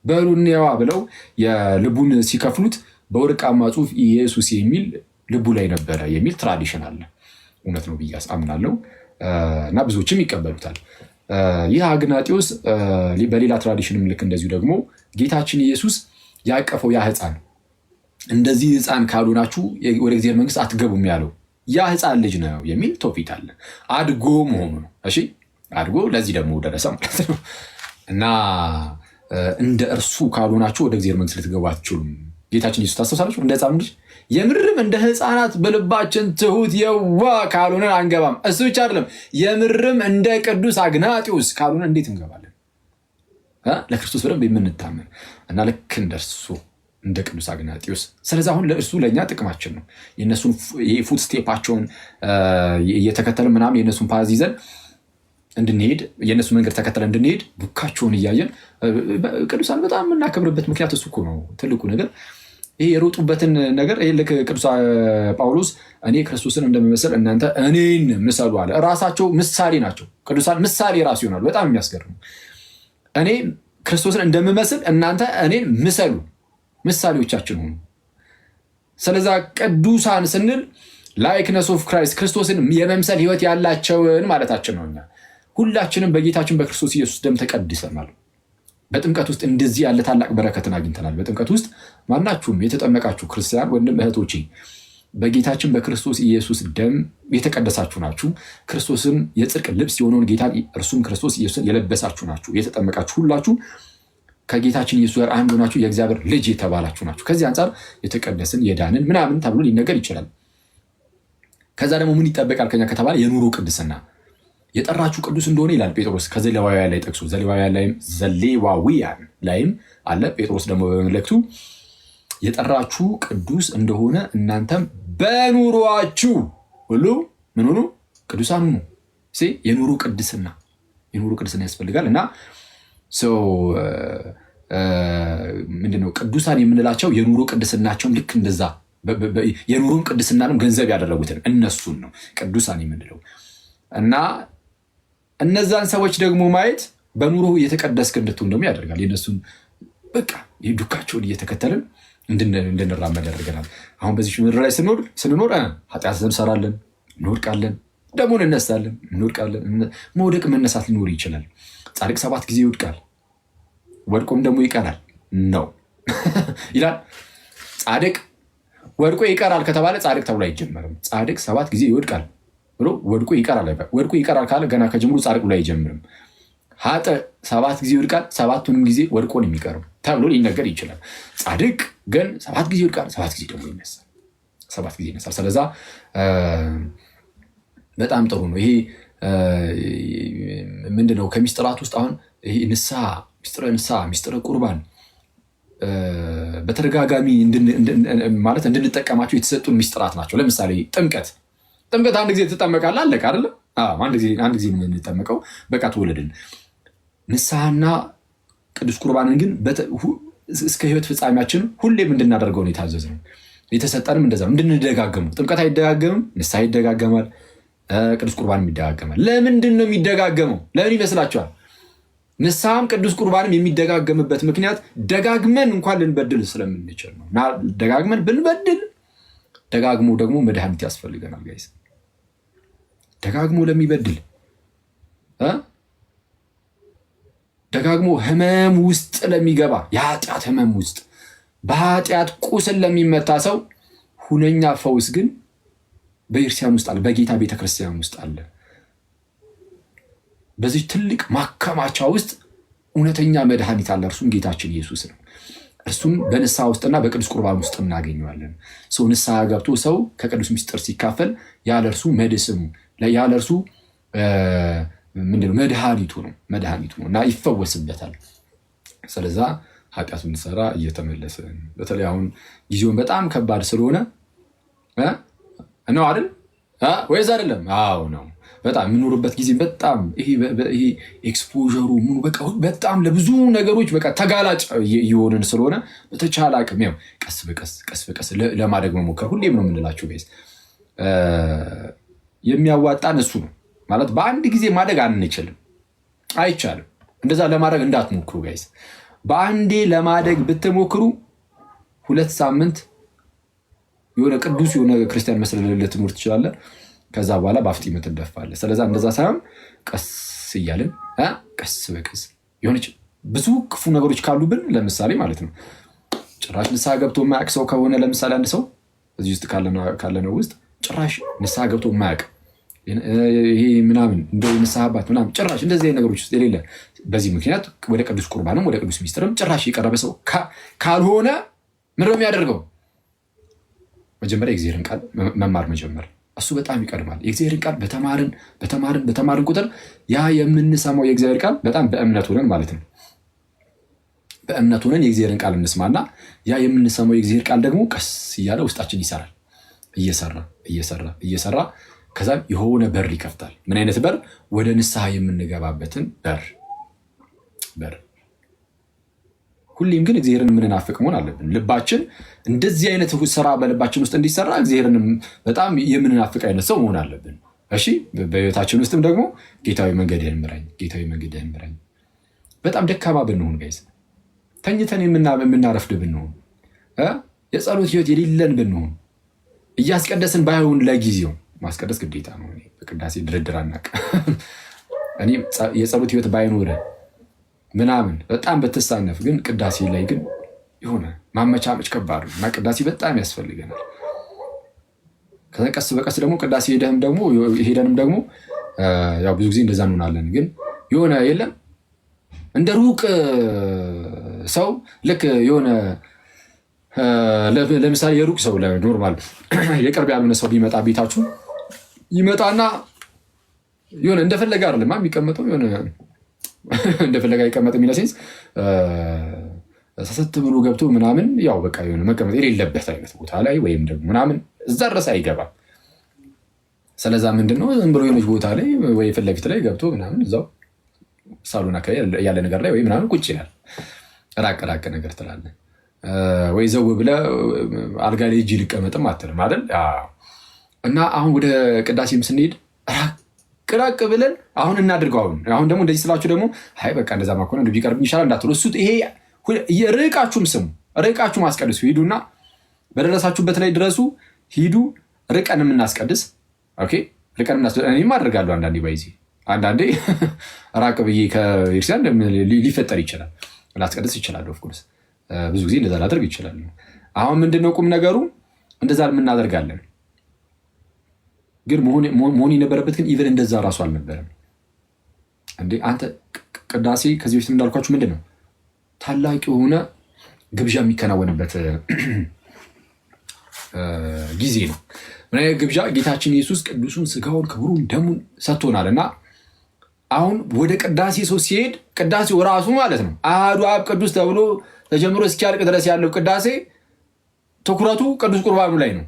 በሉ እንየዋ ብለው የልቡን ሲከፍሉት በወርቃማ ጽሑፍ ኢየሱስ የሚል ልቡ ላይ ነበረ የሚል ትራዲሽን አለ። እውነት ነው ብዬ አምናለሁ እና ብዙዎችም ይቀበሉታል። ይህ አግናጢዎስ በሌላ ትራዲሽንም ልክ እንደዚሁ ደግሞ ጌታችን ኢየሱስ ያቀፈው ያ ሕፃን እንደዚህ ሕፃን ካልሆናችሁ ወደ እግዚአብሔር መንግስት አትገቡም ያለው ያ ሕፃን ልጅ ነው የሚል ቶፒክ አለ። አድጎ መሆኑ ነው። እሺ አድጎ ለዚህ ደግሞ ደረሰ ማለት ነው እና እንደ እርሱ ካልሆናችሁ ወደ እግዚአብሔር መንግስት ልትገቡ አትችሉም። ጌታችን ኢየሱስ ታስተውሳላችሁ። እንደ ሕፃን ልጅ የምርም እንደ ሕፃናት በልባችን ትሁት የዋ ካልሆነን አንገባም። እሱ ብቻ አይደለም የምርም እንደ ቅዱስ አግናጢዎስ ካልሆነ እንዴት እንገባለን? ለክርስቶስ በደንብ የምንታመን እና ልክ እንደርሱ እንደ ቅዱስ አግናጢዎስ። ስለዚህ አሁን ለእርሱ ለእኛ ጥቅማችን ነው። የእነሱን ፉት ስቴፓቸውን እየተከተልን ምናምን የእነሱን ፓዝ ይዘን እንድንሄድ የእነሱ መንገድ ተከተለ እንድንሄድ ቡካቸውን እያየን ቅዱሳን በጣም የምናከብርበት ምክንያት እሱ እኮ ነው ትልቁ ነገር። ይሄ የሮጡበትን ነገር ይሄ ልክ ቅዱስ ጳውሎስ እኔ ክርስቶስን እንደምመስል እናንተ እኔን ምሰሉ አለ። እራሳቸው ምሳሌ ናቸው። ቅዱሳን ምሳሌ ራሱ ይሆናሉ። በጣም የሚያስገርሙ እኔ ክርስቶስን እንደምመስል እናንተ እኔን ምሰሉ፣ ምሳሌዎቻችን ሆኑ። ስለዛ ቅዱሳን ስንል ላይክነስ ኦፍ ክራይስት ክርስቶስን የመምሰል ህይወት ያላቸውን ማለታችን ነው። እኛ ሁላችንም በጌታችን በክርስቶስ ኢየሱስ ደም ተቀድሰናል። በጥምቀት ውስጥ እንደዚህ ያለ ታላቅ በረከትን አግኝተናል። በጥምቀት ውስጥ ማናችሁም የተጠመቃችሁ ክርስቲያን ወንድም እህቶቼ በጌታችን በክርስቶስ ኢየሱስ ደም የተቀደሳችሁ ናችሁ። ክርስቶስን የጽድቅ ልብስ የሆነውን ጌታን እርሱም ክርስቶስ ኢየሱስን የለበሳችሁ ናችሁ። የተጠመቃችሁ ሁላችሁ ከጌታችን ኢየሱስ ጋር አንድ ሆናችሁ የእግዚአብሔር ልጅ የተባላችሁ ናችሁ። ከዚህ አንጻር የተቀደስን የዳንን ምናምን ተብሎ ሊነገር ይችላል። ከዛ ደግሞ ምን ይጠበቃል ከኛ ከተባለ የኑሮ ቅድስና የጠራችሁ ቅዱስ እንደሆነ ይላል ጴጥሮስ ከዘሌዋውያን ላይ ጠቅሶ ዘሌዋውያን ላይም አለ። ጴጥሮስ ደግሞ በመልእክቱ የጠራችሁ ቅዱስ እንደሆነ እናንተም በኑሯችሁ ሁሉ ምን ሆኑ? ቅዱሳን ሁኑ። የኑሮ ቅድስና ያስፈልጋል እና ምንድነው ቅዱሳን የምንላቸው የኑሮ ቅድስናቸውም ልክ እንደዛ የኑሮን ቅድስናንም ገንዘብ ያደረጉትን እነሱን ነው ቅዱሳን የምንለው እና እነዛን ሰዎች ደግሞ ማየት በኑሮ የተቀደስክ እንድትሆን ደግሞ ያደርጋል። የነሱን በቃ ዱካቸውን እየተከተልን እንድንራመድ ያደርገናል። አሁን በዚህ ምድር ላይ ስንኖር ኃጢአት እንሰራለን፣ እንወድቃለን፣ ደግሞ እንነሳለን፣ እንወድቃለን። መውደቅ መነሳት ሊኖር ይችላል። ጻድቅ 7 ጊዜ ይወድቃል፣ ወድቆም ደግሞ ይቀራል ነው ይላል። ጻድቅ ወድቆ ይቀራል ከተባለ ጻድቅ ተብሎ አይጀመርም። ጻድቅ 7 ጊዜ ይወድቃል ብሎ ወድቆ ይቀራል አይባል። ወድቆ ይቀራል ካለ ገና ከጅምሩ ጻድቅ ብሎ አይጀምርም። ኃጥእ 7 ጊዜ ይወድቃል፣ 7ቱንም ጊዜ ወድቆ ነው የሚቀረው ተብሎ ሊነገር ይችላል። ጻድቅ ግን 7 ጊዜ ይወድቃል፣ 7 ጊዜ ደግሞ ይነሳል። 7 ጊዜ ይነሳል። ስለዛ በጣም ጥሩ ነው። ይሄ ምንድነው ከሚስጥራት ውስጥ አሁን ይሄ ንስሐ፣ ሚስጥረ ቁርባን በተደጋጋሚ ማለት እንድንጠቀማቸው የተሰጡን ሚስጥራት ናቸው። ለምሳሌ ጥምቀት አንድ ጊዜ ትጠመቃለህ፣ አለቀ አይደለ? አንድ ጊዜ የምንጠመቀው በቃ ተወለድን። ንስሐና ቅዱስ ቁርባንን ግን እስከ ህይወት ፍጻሜያችን ሁሌም እንድናደርገው ነው የታዘዝነው። የተሰጠንም እንደዛ ነው፣ እንድንደጋገመው። ጥምቀት አይደጋገምም፣ ንስሐ ይደጋገማል፣ ቅዱስ ቁርባንም ይደጋገማል። ለምንድን ነው የሚደጋገመው? ለምን ይመስላችኋል? ንስሐም ቅዱስ ቁርባንም የሚደጋገምበት ምክንያት ደጋግመን እንኳን ልንበድል ስለምንችል ነው። እና ደጋግመን ብንበድል ደጋግሞ ደግሞ መድኃኒት ያስፈልገናል ጋይስ። ደጋግሞ ለሚበድል ደጋግሞ ህመም ውስጥ ለሚገባ የኃጢአት ህመም ውስጥ በኃጢአት ቁስል ለሚመታ ሰው ሁነኛ ፈውስ ግን በቤተክርስቲያን ውስጥ አለ፣ በጌታ ቤተክርስቲያን ውስጥ አለ። በዚህ ትልቅ ማከማቻ ውስጥ እውነተኛ መድኃኒት አለ። እርሱም ጌታችን ኢየሱስ ነው። እርሱም በንስሐ ውስጥና በቅዱስ ቁርባን ውስጥ እናገኘዋለን። ሰው ንስሐ ገብቶ ሰው ከቅዱስ ምስጢር ሲካፈል ያለ እርሱ መድስሙ ያለ እርሱ ምንድነው መድኃኒቱ ነው እና ይፈወስበታል። ስለዛ ኃጢአት ብንሰራ እየተመለስን፣ በተለይ አሁን ጊዜውን በጣም ከባድ ስለሆነ ነው አይደል ወይስ አይደለም? አዎ ነው። በጣም የምኖርበት ጊዜ በጣም ይሄ ኤክስፖዠሩ ምኑ በቃ በጣም ለብዙ ነገሮች በቃ ተጋላጭ እየሆንን ስለሆነ በተቻለ አቅም ያው ቀስ በቀስ ለማደግ መሞከር ሁሌም ነው የምንላቸው ጋይስ። የሚያዋጣን እሱ ነው ማለት በአንድ ጊዜ ማደግ አንችልም፣ አይቻልም። እንደዛ ለማድረግ እንዳትሞክሩ ጋይስ። በአንዴ ለማደግ ብትሞክሩ 2 ሳምንት የሆነ ቅዱስ የሆነ ክርስቲያን መስለህ ልትኖር ትችላለህ። ከዛ በኋላ በአፍጢም ትደፋለህ። ስለዛ እንደዛ ሳይሆን ቀስ እያልን ቀስ በቀስ የሆነች ብዙ ክፉ ነገሮች ካሉብን ለምሳሌ ማለት ነው ጭራሽ ንስሐ ገብቶ የማያውቅ ሰው ከሆነ ለምሳሌ አንድ ሰው እዚህ ውስጥ ካለነው ውስጥ ጭራሽ ንስሐ ገብቶ የማያውቅ ይሄ ምናምን እንደው ንስሐ አባት ምናምን ጭራሽ እንደዚህ ነገሮች ውስጥ የሌለ በዚህ ምክንያት ወደ ቅዱስ ቁርባንም ወደ ቅዱስ ሚስጥርም ጭራሽ የቀረበ ሰው ካልሆነ ምንድነው የሚያደርገው? መጀመሪያ የእግዚአብሔርን ቃል መማር መጀመር። እሱ በጣም ይቀድማል። የእግዚአብሔርን ቃል በተማርን ቁጥር ያ የምንሰማው የእግዚአብሔር ቃል በጣም በእምነት ሆነን ማለት ነው። በእምነት ሆነን የእግዚአብሔርን ቃል እንስማና ያ የምንሰማው የእግዚአብሔር ቃል ደግሞ ቀስ እያለ ውስጣችን ይሰራል። እየሰራ ከዛም የሆነ በር ይከፍታል። ምን አይነት በር? ወደ ንስሐ የምንገባበትን በር። ሁሌም ግን እግዚአብሔርን የምንናፍቅ መሆን አለብን። ልባችን እንደዚህ አይነት ስራ በልባችን ውስጥ እንዲሰራ እግዚአብሔርን በጣም የምንናፍቅ አይነት ሰው መሆን አለብን። እሺ፣ በህይወታችን ውስጥም ደግሞ ጌታዊ መንገድህን ምራኝ። በጣም ደካማ ብንሆን ጋይስ፣ ተኝተን የምናረፍድ ብንሆን፣ የጸሎት ህይወት የሌለን ብንሆን፣ እያስቀደስን ባይሆን ለጊዜው ማስቀደስ ግዴታ ነው። በቅዳሴ ድርድር አናውቅም። እኔ የጸሎት ህይወት ባይኖር ምናምን በጣም በተሳነፍ ግን ቅዳሴ ላይ ግን የሆነ ማመቻመች ከባድ ነው እና ቅዳሴ በጣም ያስፈልገናል። ከዛ ቀስ በቀስ ደግሞ ቅዳሴ ሄደንም ደግሞ ያው ብዙ ጊዜ እንደዛ እንሆናለን። ግን የሆነ የለም እንደ ሩቅ ሰው ልክ የሆነ ለምሳሌ የሩቅ ሰው ኖርማል የቅርብ ያልሆነ ሰው ቢመጣ ቤታችሁ ይመጣና የሆነ እንደፈለገ አይደለም የሚቀመጠው የሆነ እንደፈለገ አይቀመጥ የሚለው ሴንስ ሰሰት ብሎ ገብቶ ምናምን ያው በቃ የሆነ መቀመጥ የሌለበት አይነት ቦታ ላይ ወይም ደግሞ ምናምን እዛ ድረስ አይገባም። ስለዛ ምንድነው ዝም ብሎ የሆነች ቦታ ላይ ወይ ፊት ለፊት ላይ ገብቶ ምናምን እዛው ሳሎን አካባቢ ያለ ነገር ላይ ወይ ምናምን ቁጭ ይላል። ራቅ ነገር ትላለህ ወይ ዘው ብለህ አልጋ ላይ እጅ ልቀመጥም አትልም አይደል? እና አሁን ወደ ቅዳሴም ስንሄድ ራቅ ብለን አሁን እናድርገው። አሁን ደግሞ እንደዚህ ስላችሁ ደግሞ አይ በቃ እንደዛ ማኮነ ቢቀርብ ይሻላል እንዳትሉ። እሱ ይሄ ርቃችሁም ስሙ፣ ርቃችሁ ማስቀድሱ ሂዱና በደረሳችሁበት ላይ ድረሱ። ሂዱ ርቀን የምናስቀድስ ኦኬ። ርቀን የምናስቀድስ እኔም አደርጋለሁ አንዳንዴ ራቅ ብዬ ከቤተክርስቲያን ሊፈጠር ይችላል፣ ላስቀድስ ይችላል። ኦፍኮርስ ብዙ ጊዜ እንደዛ ላደርግ ይችላል። አሁን ምንድነው ቁም ነገሩ? እንደዛ የምናደርጋለን ግን መሆን የነበረበት ግን ኢቨን እንደዛ ራሱ አልነበረም። እንዴ አንተ ቅዳሴ ከዚህ በፊት እንዳልኳችሁ ምንድን ነው ታላቅ የሆነ ግብዣ የሚከናወንበት ጊዜ ነው። ምን አይነት ግብዣ? ጌታችን ኢየሱስ ቅዱሱን ስጋውን ክቡሩን ደሙን ሰጥቶናል። እና አሁን ወደ ቅዳሴ ሰው ሲሄድ ቅዳሴው ራሱ ማለት ነው አሐዱ አብ ቅዱስ ተብሎ ተጀምሮ እስኪያልቅ ድረስ ያለው ቅዳሴ ትኩረቱ ቅዱስ ቁርባኑ ላይ ነው።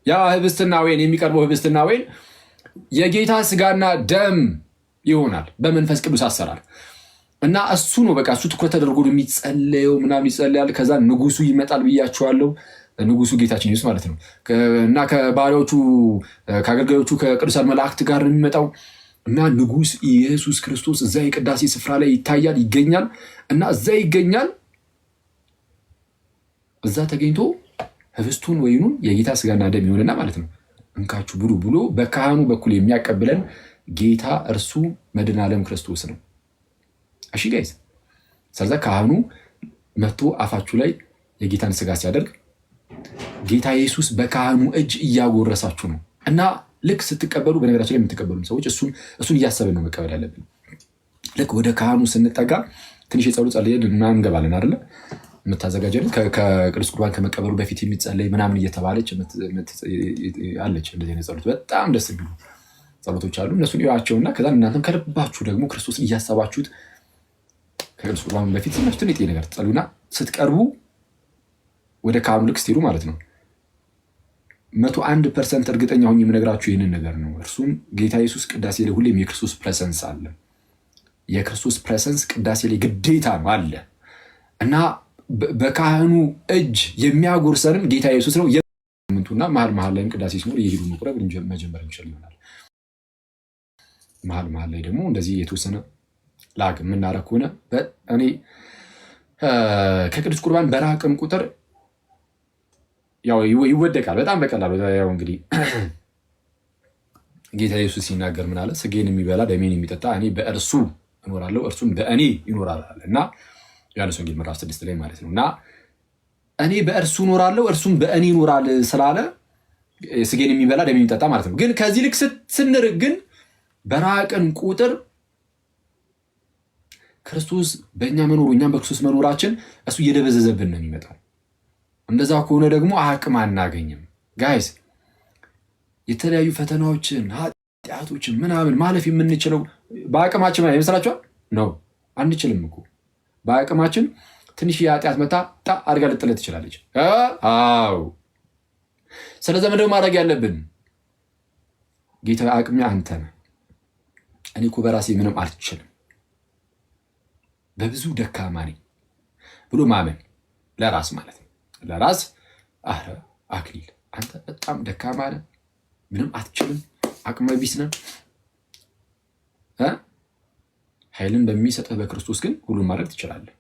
ያ ህብስትና ወይን የሚቀርበው ህብስትና ወይን የጌታ ስጋና ደም ይሆናል በመንፈስ ቅዱስ አሰራር እና እሱ ነው በቃ እሱ ትኩረት ተደርጎ የሚጸለየው ምናምን ይጸለያል። ከዛ ንጉሱ ይመጣል ብያቸዋለሁ። ንጉሱ ጌታችን ኢየሱስ ማለት ነው እና ከባሪያዎቹ ከአገልጋዮቹ ከቅዱሳን መላእክት ጋር ነው የሚመጣው እና ንጉስ ኢየሱስ ክርስቶስ እዛ የቅዳሴ ስፍራ ላይ ይታያል፣ ይገኛል እና እዛ ይገኛል። እዛ ተገኝቶ ህብስቱን ወይኑን የጌታ ስጋና ደም ይሆንና ማለት ነው እንካችሁ ብሉ ብሎ በካህኑ በኩል የሚያቀብለን ጌታ እርሱ መድኃኔ ዓለም ክርስቶስ ነው። እሺ ጋይስ፣ ስለዛ ካህኑ መጥቶ አፋችሁ ላይ የጌታን ስጋ ሲያደርግ ጌታ ኢየሱስ በካህኑ እጅ እያጎረሳችሁ ነው እና ልክ ስትቀበሉ፣ በነገራችን ላይ የምትቀበሉ ሰዎች እሱን እያሰብን ነው መቀበል ያለብን። ልክ ወደ ካህኑ ስንጠጋ ትንሽ የጸሎት ጸልየን ምናምን እንገባለን አይደለ? የምታዘጋጀን ከቅዱስ ቁርባን ከመቀበሉ በፊት የሚጸለይ ምናምን እየተባለች አለች። እንደዚህ አይነት ጸሎት በጣም ደስ የሚሉ ጸሎቶች አሉ። እነሱን እዩዋቸውና ከዛ እናንተም ከልባችሁ ደግሞ ክርስቶስን እያሰባችሁት ከቅዱስ ቁርባን በፊት ትንሽ ነገር ትጸሉና ስትቀርቡ ወደ ካህኑ ልክ ስትሄዱ ማለት ነው 101% እርግጠኛ ሆኜ የምነግራችሁ ይህንን ነገር ነው። እርሱም ጌታ ኢየሱስ ቅዳሴ ላይ ሁሌም የክርስቶስ ፕሬሰንስ አለ። የክርስቶስ ፕሬሰንስ ቅዳሴ ላይ ግዴታ ነው አለ እና በካህኑ እጅ የሚያጎርሰንም ጌታ ኢየሱስ ነው። የምንቱና መሀል ላይም ቅዳሴ ሲኖር የሄዱ መቁረብ መጀመር እንችል ይሆናል። መሀል ላይ ደግሞ እንደዚህ የተወሰነ ላግ የምናረግ ከሆነ እኔ ከቅዱስ ቁርባን በራቅም ቁጥር ያው ይወደቃል በጣም በቀላሉ። ያው እንግዲህ ጌታ ኢየሱስ ሲናገር ምን አለ? ስጋዬን የሚበላ ደሜን የሚጠጣ እኔ በእርሱ እኖራለሁ እርሱም በእኔ ይኖራል እና ዮሐንስ ወንጌል ምዕራፍ 6 ላይ ማለት ነው። እና እኔ በእርሱ እኖራለሁ እርሱም በእኔ ይኖራል ስላለ ስጋዬን የሚበላ ደሜን የሚጠጣ ማለት ነው። ግን ከዚህ ልክ ስንርቅ ግን በራቅን ቁጥር ክርስቶስ በእኛ መኖሩ እኛም በክርስቶስ መኖራችን እሱ እየደበዘዘብን ነው የሚመጣው። እንደዛ ከሆነ ደግሞ አቅም አናገኝም ጋይስ። የተለያዩ ፈተናዎችን ኃጢአቶችን ምናምን ማለፍ የምንችለው በአቅማችን ይመስላችኋል? ነው አንችልም እኮ በአቅማችን ትንሽ የኃጢአት መታ አድርጋ ልጥለት ትችላለች። አዎ ስለዚ ምንድነው ማድረግ ያለብን? ጌታ አቅሜ አንተ ነህ፣ እኔ እኮ በራሴ ምንም አልችልም፣ በብዙ ደካማ ነኝ ብሎ ማመን ለራስ ማለት ነው። ለራስ አክሊል አንተ በጣም ደካማ ነህ፣ ምንም አትችልም፣ አቅመ ቢስ ነህ። ኃይልን በሚሰጥህ በክርስቶስ ግን ሁሉም ማድረግ ትችላለህ።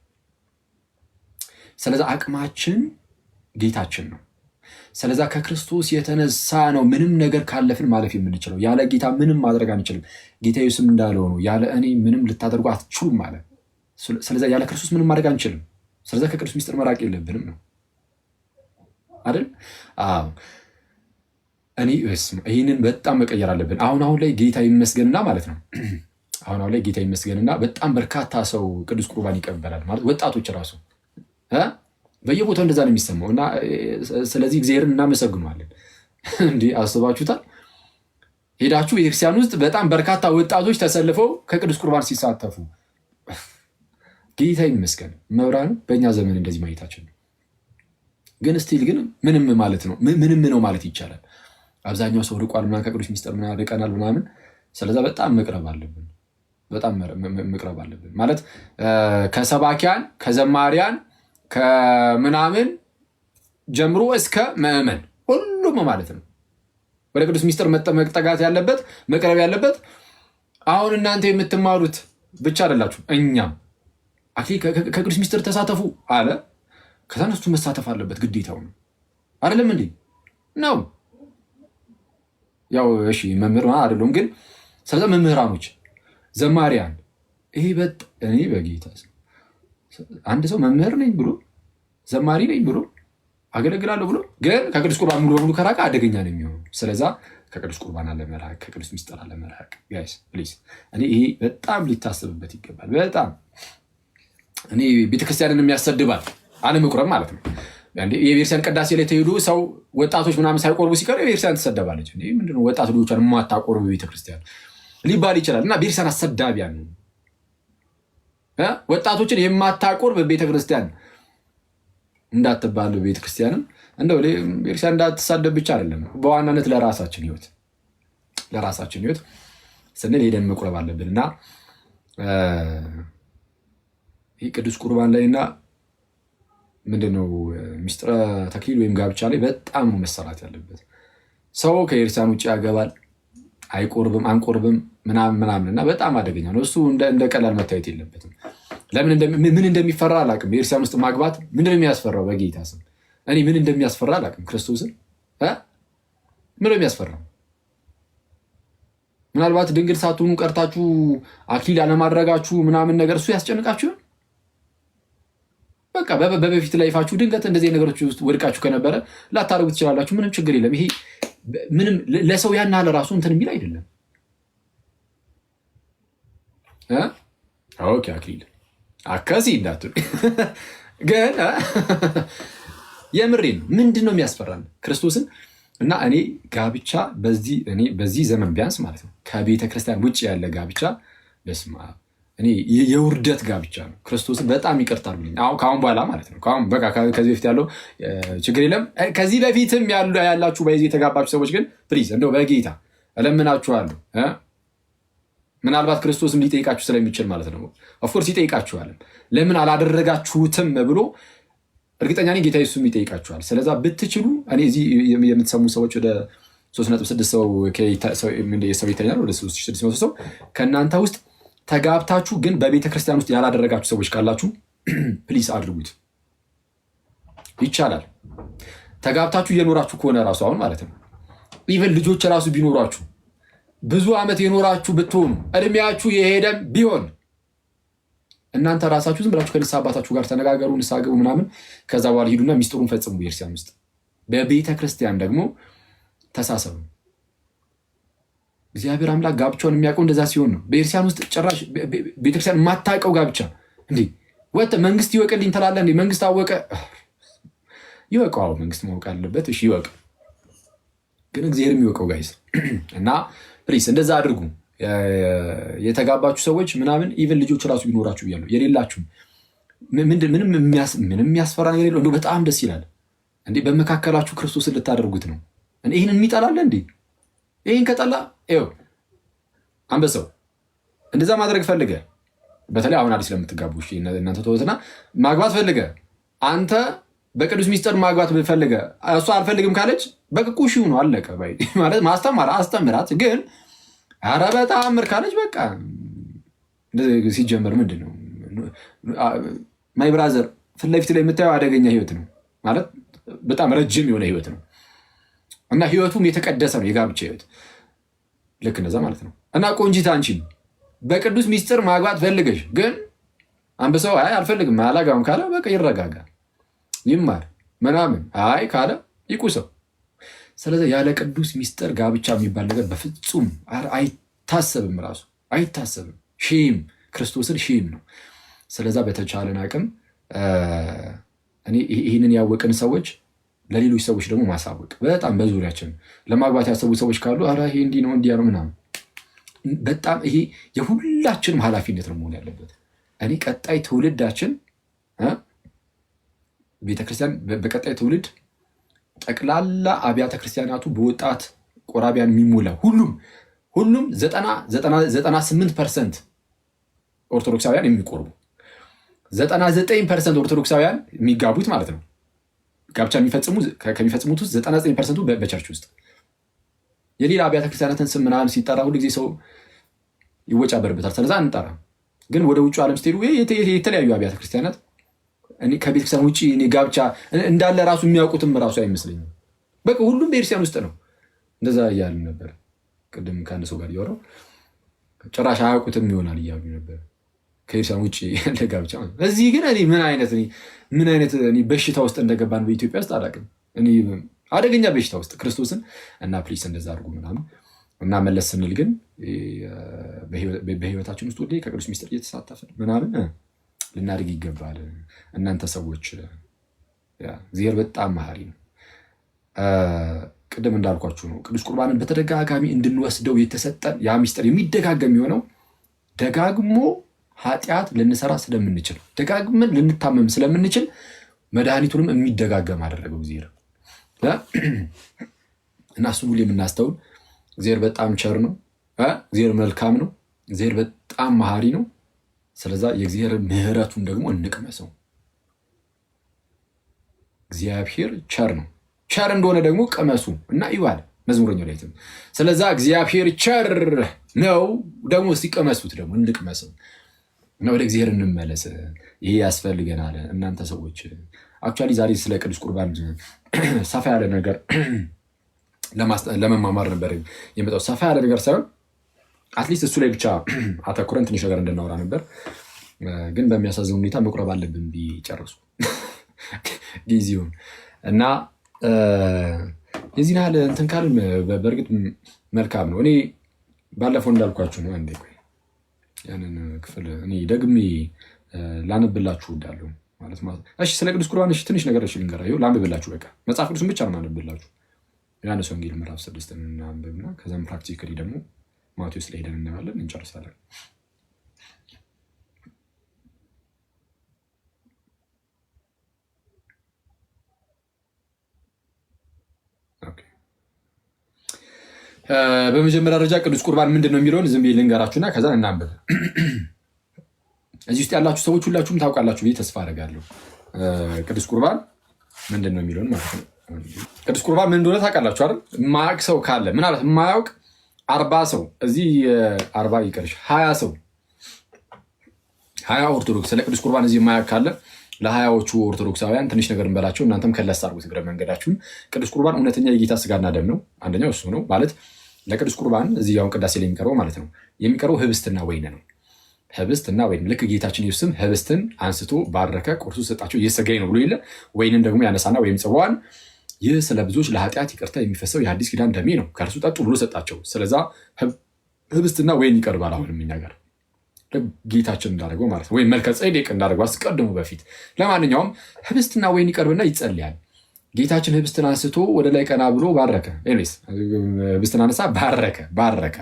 ስለዛ አቅማችን ጌታችን ነው። ስለዛ ከክርስቶስ የተነሳ ነው ምንም ነገር ካለፍን ማለፍ የምንችለው። ያለ ጌታ ምንም ማድረግ አንችልም። ጌታ ኢየሱስም እንዳለው ነው ያለ እኔ ምንም ልታደርጉ አትችሉም ማለት። ስለዛ ያለ ክርስቶስ ምንም ማድረግ አንችልም። ስለዛ ከቅዱስ ሚስጥር መራቅ የለብንም ነው አይደል? አዎ እኔ ይህንን በጣም መቀየር አለብን። አሁን ላይ ጌታ ይመስገንና ማለት ነው። አሁን ላይ ጌታ ይመስገንና በጣም በርካታ ሰው ቅዱስ ቁርባን ይቀበላል ማለት ወጣቶች ራሱ በየቦታው እንደዛ ነው የሚሰማው። እና ስለዚህ እግዚአብሔርን እናመሰግነዋለን። እንዲህ አስባችሁታል? ሄዳችሁ ቤተክርስቲያን ውስጥ በጣም በርካታ ወጣቶች ተሰልፈው ከቅዱስ ቁርባን ሲሳተፉ ጌታ ይመስገን። መብራን በእኛ ዘመን እንደዚህ ማየታችን ነው። ግን ስቲል ግን ምንም ማለት ነው ምንም ነው ማለት ይቻላል። አብዛኛው ሰው ርቋል ምናምን ከቅዱስ ሚስጥር ምናምን ርቀናል ምናምን። ስለዛ በጣም መቅረብ አለብን፣ በጣም መቅረብ አለብን ማለት ከሰባኪያን ከዘማሪያን ከምናምን ጀምሮ እስከ ምዕመን ሁሉም ማለት ነው ወደ ቅዱስ ሚስጥር መጠጋት ያለበት መቅረብ ያለበት። አሁን እናንተ የምትማሩት ብቻ አይደላችሁ፣ እኛም ከቅዱስ ሚስጥር ተሳተፉ አለ። ከዛ እሱ መሳተፍ አለበት ግዴታው ነው አይደለም እንዴ? ነው ያው እሺ መምህር አይደለም ግን ስለዛ መምህራኖች፣ ዘማሪያን ይሄ እኔ በጌታ አንድ ሰው መምህር ነኝ ብሎ ዘማሪ ነኝ ብሎ አገለግላለሁ ብሎ ግን ከቅዱስ ቁርባን ሙሉ በሙሉ ከራቀ አደገኛ ነው የሚሆነው። ስለዛ ከቅዱስ ቁርባን አለመራቅ፣ ከቅዱስ ሚስጥር አለመራቅ ጋይስ ፕሊዝ። እኔ ይሄ በጣም ሊታሰብበት ይገባል። በጣም እኔ ቤተክርስቲያንን የሚያሰድባል አለመቁረብ ማለት ነው። የቤተክርስቲያን ቅዳሴ ላይ ተሄዱ ሰው ወጣቶች ምናምን ሳይቆርቡ ሲቀር ቤተክርስቲያን ትሰደባለች። ምንድነው ወጣት ልጆቿን የማታቆርቡ ቤተክርስቲያን ሊባል ይችላል። እና ቤተክርስቲያን አሰዳቢያ ነው። ወጣቶችን የማታቆርብ ቤተክርስቲያን እንዳትባል። ቤተክርስቲያንም እንደው ቤተክርስቲያን እንዳትሳደብ ብቻ አይደለም፣ በዋናነት ለራሳችን ህይወት ለራሳችን ህይወት ስንል ሄደን መቁረብ አለብን እና ይህ ቅዱስ ቁርባን ላይ እና ምንድነው ሚስጥረ ተክሊል ወይም ጋብቻ ላይ በጣም መሰራት ያለበት። ሰው ከኤርሲያን ውጭ ያገባል፣ አይቆርብም፣ አንቆርብም ምናምን እና በጣም አደገኛ ነው። እሱ እንደ ቀላል መታየት የለበትም። ምን እንደሚፈራ አላውቅም። በኤርሲያን ውስጥ ማግባት ምንድን የሚያስፈራው? በጌታ ስም እኔ ምን እንደሚያስፈራ አላውቅም። ክርስቶስን ምን የሚያስፈራው? ምናልባት ድንግል ሳትሆኑ ቀርታችሁ አክሊል አለማድረጋችሁ ምናምን ነገር እሱ ያስጨንቃችሁ። በቃ በበፊት ላይፋችሁ ድንገት እንደዚህ ነገሮች ውስጥ ወድቃችሁ ከነበረ ላታደርጉ ትችላላችሁ። ምንም ችግር የለም። ይሄ ምንም ለሰው ያን ያህል ራሱ እንትን የሚል አይደለም። ኦኬ አክሊል አከሲ እንዳትሉ ግን የምሬን ምንድን ነው የሚያስፈራን ክርስቶስን እና እኔ ጋብቻ በዚህ ዘመን ቢያንስ ማለት ነው ከቤተ ክርስቲያን ውጭ ያለ ጋብቻ በስመ አብ እኔ የውርደት ጋብቻ ነው። ክርስቶስን በጣም ይቅርታል ብለኝ ከአሁን በኋላ ማለት ነው። በቃ ከዚህ በፊት ያለው ችግር የለም። ከዚህ በፊትም ያላችሁ በዚህ የተጋባችሁ ሰዎች ግን ፕሊዝ እንደው በጌታ እለምናችኋለሁ። ምናልባት ክርስቶስም ሊጠይቃችሁ ስለሚችል ማለት ነው። ኦፍኮርስ ይጠይቃችኋል። ለምን አላደረጋችሁትም ብሎ እርግጠኛ ነኝ ጌታ ኢየሱስም ይጠይቃችኋል። ስለዛ ብትችሉ እኔ እዚህ የምትሰሙ ሰዎች ወደ 3.6 ሰው ይተኛል፣ ወደ 3600 ሰው ከእናንተ ውስጥ ተጋብታችሁ ግን በቤተ ክርስቲያን ውስጥ ያላደረጋችሁ ሰዎች ካላችሁ ፕሊስ አድርጉት። ይቻላል። ተጋብታችሁ እየኖራችሁ ከሆነ ራሱ አሁን ማለት ነው ኢቨን ልጆች ራሱ ቢኖራችሁ ብዙ ዓመት የኖራችሁ ብትሆኑ እድሜያችሁ የሄደም ቢሆን እናንተ ራሳችሁ ዝም ብላችሁ ከንስሐ አባታችሁ ጋር ተነጋገሩ፣ ንስሐ ግቡ ምናምን። ከዛ በኋላ ሂዱና ሚስጥሩን ፈጽሙ በኤርሲያን ውስጥ። በቤተ ክርስቲያን ደግሞ ተሳሰቡ። እግዚአብሔር አምላክ ጋብቻውን የሚያውቀው እንደዛ ሲሆን ነው። በኤርሲያን ውስጥ ጭራሽ ቤተክርስቲያን የማታውቀው ጋብቻ እንዴ! ወጥ መንግስት ይወቅልኝ ትላለህ እንዴ? መንግስት አወቀ ይወቀው። አዎ መንግስት ማወቅ አለበት። እሺ ይወቅ፣ ግን እግዚአብሔር የሚወቀው ጋይስ እና ፕሊስ እንደዛ አድርጉ። የተጋባችሁ ሰዎች ምናምን ኢቨን ልጆች ራሱ ቢኖራችሁ ብያለሁ። የሌላችሁ ምንም የሚያስፈራ ነገር የለው። እንደው በጣም ደስ ይላል እንዴ! በመካከላችሁ ክርስቶስን ልታደርጉት ነው። ይህንን የሚጠላለ እንዴ? ይህን ከጠላ ይኸው አንበሳው እንደዛ ማድረግ ፈልገ፣ በተለይ አሁን አዲስ ለምትጋቡ እናንተ ተወትና ማግባት ፈልገ፣ አንተ በቅዱስ ሚስጥር ማግባት ፈልገ፣ እሷ አልፈልግም ካለች በቅቁሽ ነው አለቀ ማለት ማስተማር አስተምራት። ግን ኧረ በጣም ካለች በቃ ሲጀመር ምንድን ነው ማይ ብራዘር ፊት ለፊት ላይ የምታየው አደገኛ ህይወት ነው ማለት በጣም ረጅም የሆነ ህይወት ነው እና ህይወቱም የተቀደሰ ነው የጋብቻ ህይወት። ልክ እንደዛ ማለት ነው። እና ቆንጂት አንቺን በቅዱስ ሚስጥር ማግባት ፈልገሽ ግን አንበሳው አይ አልፈልግም አላጋም ካለ በቃ ይረጋጋ፣ ይማር ምናምን አይ ካለ ይቁሰው። ስለዚህ ያለ ቅዱስ ሚስጥር ጋብቻ የሚባል ነገር በፍጹም አይታሰብም፣ ራሱ አይታሰብም። ሼም ክርስቶስን ሼም ነው። ስለዛ በተቻለን አቅም እኔ ይህንን ያወቅን ሰዎች ለሌሎች ሰዎች ደግሞ ማሳወቅ በጣም በዙሪያችን ለማግባት ያሰቡ ሰዎች ካሉ ኧረ ይሄ እንዲህ ነው እንዲያ ነው ምናምን በጣም ይሄ የሁላችንም ኃላፊነት ነው መሆን ያለበት። እኔ ቀጣይ ትውልዳችን ቤተክርስቲያን በቀጣይ ትውልድ ጠቅላላ አብያተ ክርስቲያናቱ በወጣት ቆራቢያን የሚሞላ ሁሉም 98% ኦርቶዶክሳውያን የሚቆርቡ 99% ኦርቶዶክሳውያን የሚጋቡት ማለት ነው። ጋብቻ ከሚፈጽሙት ውስጥ 99%ቱ በቸርች ውስጥ። የሌላ አብያተ ክርስቲያናትን ስም ምናምን ሲጠራ ሁሉ ጊዜ ሰው ይወጫበርበታል። ስለዛ አንጠራ። ግን ወደ ውጭ ዓለም ስትሄዱ የተለያዩ አብያተ ክርስቲያናት ከቤተክርስቲያን ውጭ ጋብቻ እንዳለ ራሱ የሚያውቁትም ራሱ አይመስለኝም። በቃ ሁሉም በኤርሲያን ውስጥ ነው። እንደዛ እያሉ ነበር። ቅድም ከአንድ ሰው ጋር እያወራሁ ጭራሽ አያውቁትም ይሆናል እያሉ ነበር ከኤርሲያን ውጭ ያለ ጋብቻ። እዚህ ግን ምን አይነት በሽታ ውስጥ እንደገባን በኢትዮጵያ ውስጥ አላውቅም። አደገኛ በሽታ ውስጥ ክርስቶስን እና ፕሊስ እንደዛ አድርጉ ምናምን እና መለስ ስንል ግን በህይወታችን ውስጥ ሁሌ ከቅዱስ ሚስጥር እየተሳተፍን ምናምን ልናድግ ይገባል። እናንተ ሰዎች እግዚአብሔር በጣም መሐሪ ነው። ቅድም እንዳልኳችሁ ነው። ቅዱስ ቁርባንን በተደጋጋሚ እንድንወስደው የተሰጠን ያ ሚስጥር የሚደጋገም የሆነው ደጋግሞ ኃጢአት ልንሰራ ስለምንችል ደጋግመን ልንታመም ስለምንችል መድኃኒቱንም የሚደጋገም አደረገው እግዚአብሔር እና እሱን ሁሌ የምናስተውል እግዚአብሔር በጣም ቸር ነው። እግዚአብሔር መልካም ነው። እግዚአብሔር በጣም መሐሪ ነው። ስለዛ የእግዚአብሔር ምሕረቱን ደግሞ እንቅመሰው። እግዚአብሔር ቸር ነው። ቸር እንደሆነ ደግሞ ቅመሱ እና ይዋል መዝሙረኛው ላይ። ስለዛ እግዚአብሔር ቸር ነው ደግሞ ሲቀመሱት ደግሞ እንቅመሰው እና ወደ እግዚአብሔር እንመለስ። ይሄ ያስፈልገናል። እናንተ ሰዎች አክቹዋሊ ዛሬ ስለ ቅዱስ ቁርባን ሰፋ ያለ ነገር ለመማማር ነበር የመጣው። ሰፋ ያለ ነገር ሳይሆን አትሊስት እሱ ላይ ብቻ አተኩረን ትንሽ ነገር እንድናወራ ነበር። ግን በሚያሳዝን ሁኔታ መቁረብ አለብን ቢጨርሱ ጊዜውን እና የዚህን ያህል እንትን ካልን በእርግጥ መልካም ነው። እኔ ባለፈው እንዳልኳችሁ ነው። አንዴ ቆይ ያንን ክፍል እኔ ደግሜ ላነብላችሁ እወዳለሁ ማለት። እሺ ስለ ቅዱስ ቁርባን ትንሽ ነገር ልንገራ። ላንብብላችሁ። በቃ መጽሐፍ ቅዱስን ብቻ ነው ማነብላችሁ። ዮሐንስ ወንጌል ምዕራፍ 6 እናንብብና ከዛም ፕራክቲካሊ ደግሞ ማቴዎስ ላይ ሄደን እናያለን፣ እንጨርሳለን። በመጀመሪያ ደረጃ ቅዱስ ቁርባን ምንድን ነው የሚለውን ዝም ብዬ ልንገራችሁና ከዛ እናንብብ። እዚህ ውስጥ ያላችሁ ሰዎች ሁላችሁም ታውቃላችሁ ብዬ ተስፋ አደርጋለሁ። ቅዱስ ቁርባን ምንድን ነው የሚለውን ማለት ነው። ቅዱስ ቁርባን ምን እንደሆነ ታውቃላችሁ አይደል? የማያውቅ ሰው ካለ ምናልባት የማያውቅ 40 ሰው እዚህ 40 ይቀርሽ 20 ሰው 20 ኦርቶዶክስ ስለ ቅዱስ ቁርባን እዚህ የማያውቅ ካለ ለ20ዎቹ ኦርቶዶክሳውያን ትንሽ ነገር እንበላቸው። እናንተም ከለስ አድርጉት እግረ መንገዳችሁን። ቅዱስ ቁርባን እውነተኛ የጌታ ስጋና ደም ነው። አንደኛው እሱ ነው ማለት ለቅዱስ ቁርባን እዚህ ያውን ቅዳሴ ላይ የሚቀርበው ማለት ነው የሚቀርበው ህብስትና ወይን ነው። ህብስትና ወይን ልክ ጌታችን ኢየሱስም ህብስትን አንስቶ ባረከ፣ ቆርሶ ሰጣቸው፣ ይህ ስጋዬ ነው ብሎ የለ ወይንን ደግሞ ያነሳና ወይም ጽዋን ይህ ስለ ብዙዎች ለኃጢአት ይቅርታ የሚፈሰው የአዲስ ኪዳን ደሜ ነው ከእርሱ ጠጡ ብሎ ሰጣቸው። ስለዛ ህብስትና ወይን ይቀርባል። አሁንም እኛ ጋር ጌታችን እንዳደረገው ማለት ነው፣ ወይም መልከ ጼዴቅ እንዳደረገው አስቀድሞ በፊት። ለማንኛውም ህብስትና ወይን ይቀርብና ይጸልያል። ጌታችን ህብስትን አንስቶ ወደ ላይ ቀና ብሎ ባረከ። ህብስትን አነሳ፣ ባረከ፣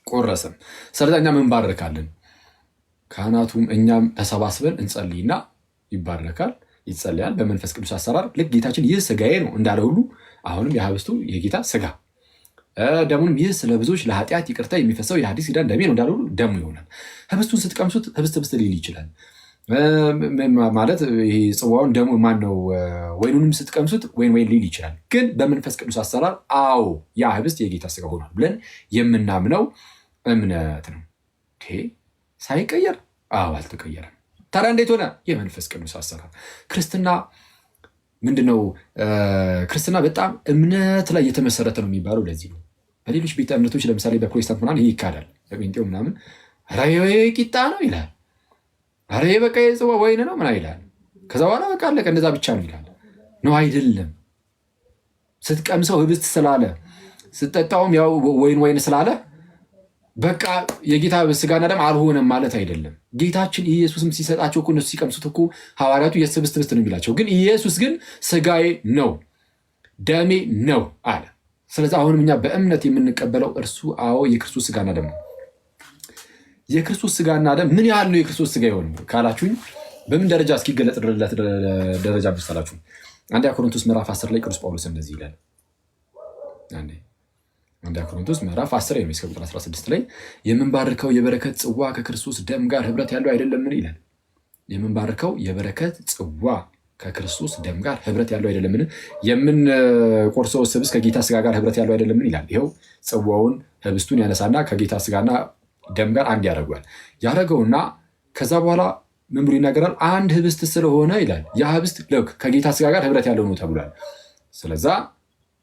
ቆረሰም። ስለዛ እኛም እንባረካለን። ካህናቱም እኛም ተሰባስበን እንጸልይና ይባረካል፣ ይጸልያል በመንፈስ ቅዱስ አሰራር። ልክ ጌታችን ይህ ስጋዬ ነው እንዳለ ሁሉ አሁንም የህብስቱ የጌታ ስጋ ደሙንም ይህ ስለ ብዙዎች ለኃጢአት ይቅርታ የሚፈሰው የአዲስ ኪዳን ደሜ ነው እንዳለ ሁሉ ደሙ ይሆናል። ህብስቱን ስትቀምሱት ህብስት ሊል ይችላል ማለት ይሄ ጽዋውን ደሙ ማን ነው? ወይኑንም ስትቀምሱት ወይን ሊል ይችላል። ግን በመንፈስ ቅዱስ አሰራር አዎ ያ ህብስት የጌታ ስጋ ሆኗል ብለን የምናምነው እምነት ነው። ሳይቀየር አዎ አልተቀየረም። ታዲያ እንዴት ሆነ? የመንፈስ ቅዱስ አሰራር። ክርስትና ምንድነው? ክርስትና በጣም እምነት ላይ የተመሰረተ ነው የሚባለው ለዚህ ነው። በሌሎች ቤተ እምነቶች ለምሳሌ በፕሮቴስታንት ምናምን ይህ ይካዳል። በጴንጤው ምናምን ኧረ ቂጣ ነው ይላል፣ ኧረ በቃ የጽዋ ወይን ነው ምናምን ይላል። ከዛ በኋላ በቃ አለቀ፣ እንደዛ ብቻ ነው ይላል። ነው አይደለም። ስትቀምሰው ህብስት ስላለ ስትጠጣውም ያው ወይን ስላለ በቃ የጌታ ስጋና ደም አልሆነም ማለት አይደለም። ጌታችን ኢየሱስም ሲሰጣቸው እኮ እነሱ ሲቀምሱት እኮ ሐዋርያቱ የህብስት ነው የሚላቸው፣ ግን ኢየሱስ ግን ስጋዬ ነው ደሜ ነው አለ። ስለዚህ አሁንም እኛ በእምነት የምንቀበለው እርሱ አዎ የክርስቶስ ስጋና ደም ነው። የክርስቶስ ስጋና ደም ምን ያህል ነው የክርስቶስ ስጋ የሆነው ካላችሁኝ በምን ደረጃ እስኪገለጥለት ደረጃ ብትላችሁ አንደኛ ቆሮንቶስ ምዕራፍ 10 ላይ ቅዱስ ጳውሎስ እንደዚህ ይላል። አንደኛ ቆሮንቶስ ምዕራፍ 10 እስከ ቁጥር 16 ላይ የምንባርከው የበረከት ጽዋ ከክርስቶስ ደም ጋር ህብረት ያለው አይደለምን ይላል። የምንባርከው የበረከት ጽዋ ከክርስቶስ ደም ጋር ህብረት ያለው አይደለምን? የምንቆርሰው ህብስት ከጌታ ስጋ ጋር ህብረት ያለው አይደለምን ይላል። ይኸው ጽዋውን ህብስቱን ያነሳና ከጌታ ስጋና ደም ጋር አንድ ያደርገዋል። ያደረገውና ከዛ በኋላ ምን ብሎ ይናገራል? አንድ ህብስት ስለሆነ ይላል ያ ህብስት ከጌታ ስጋ ጋር ህብረት ያለው ነው ተብሏል። ስለዛ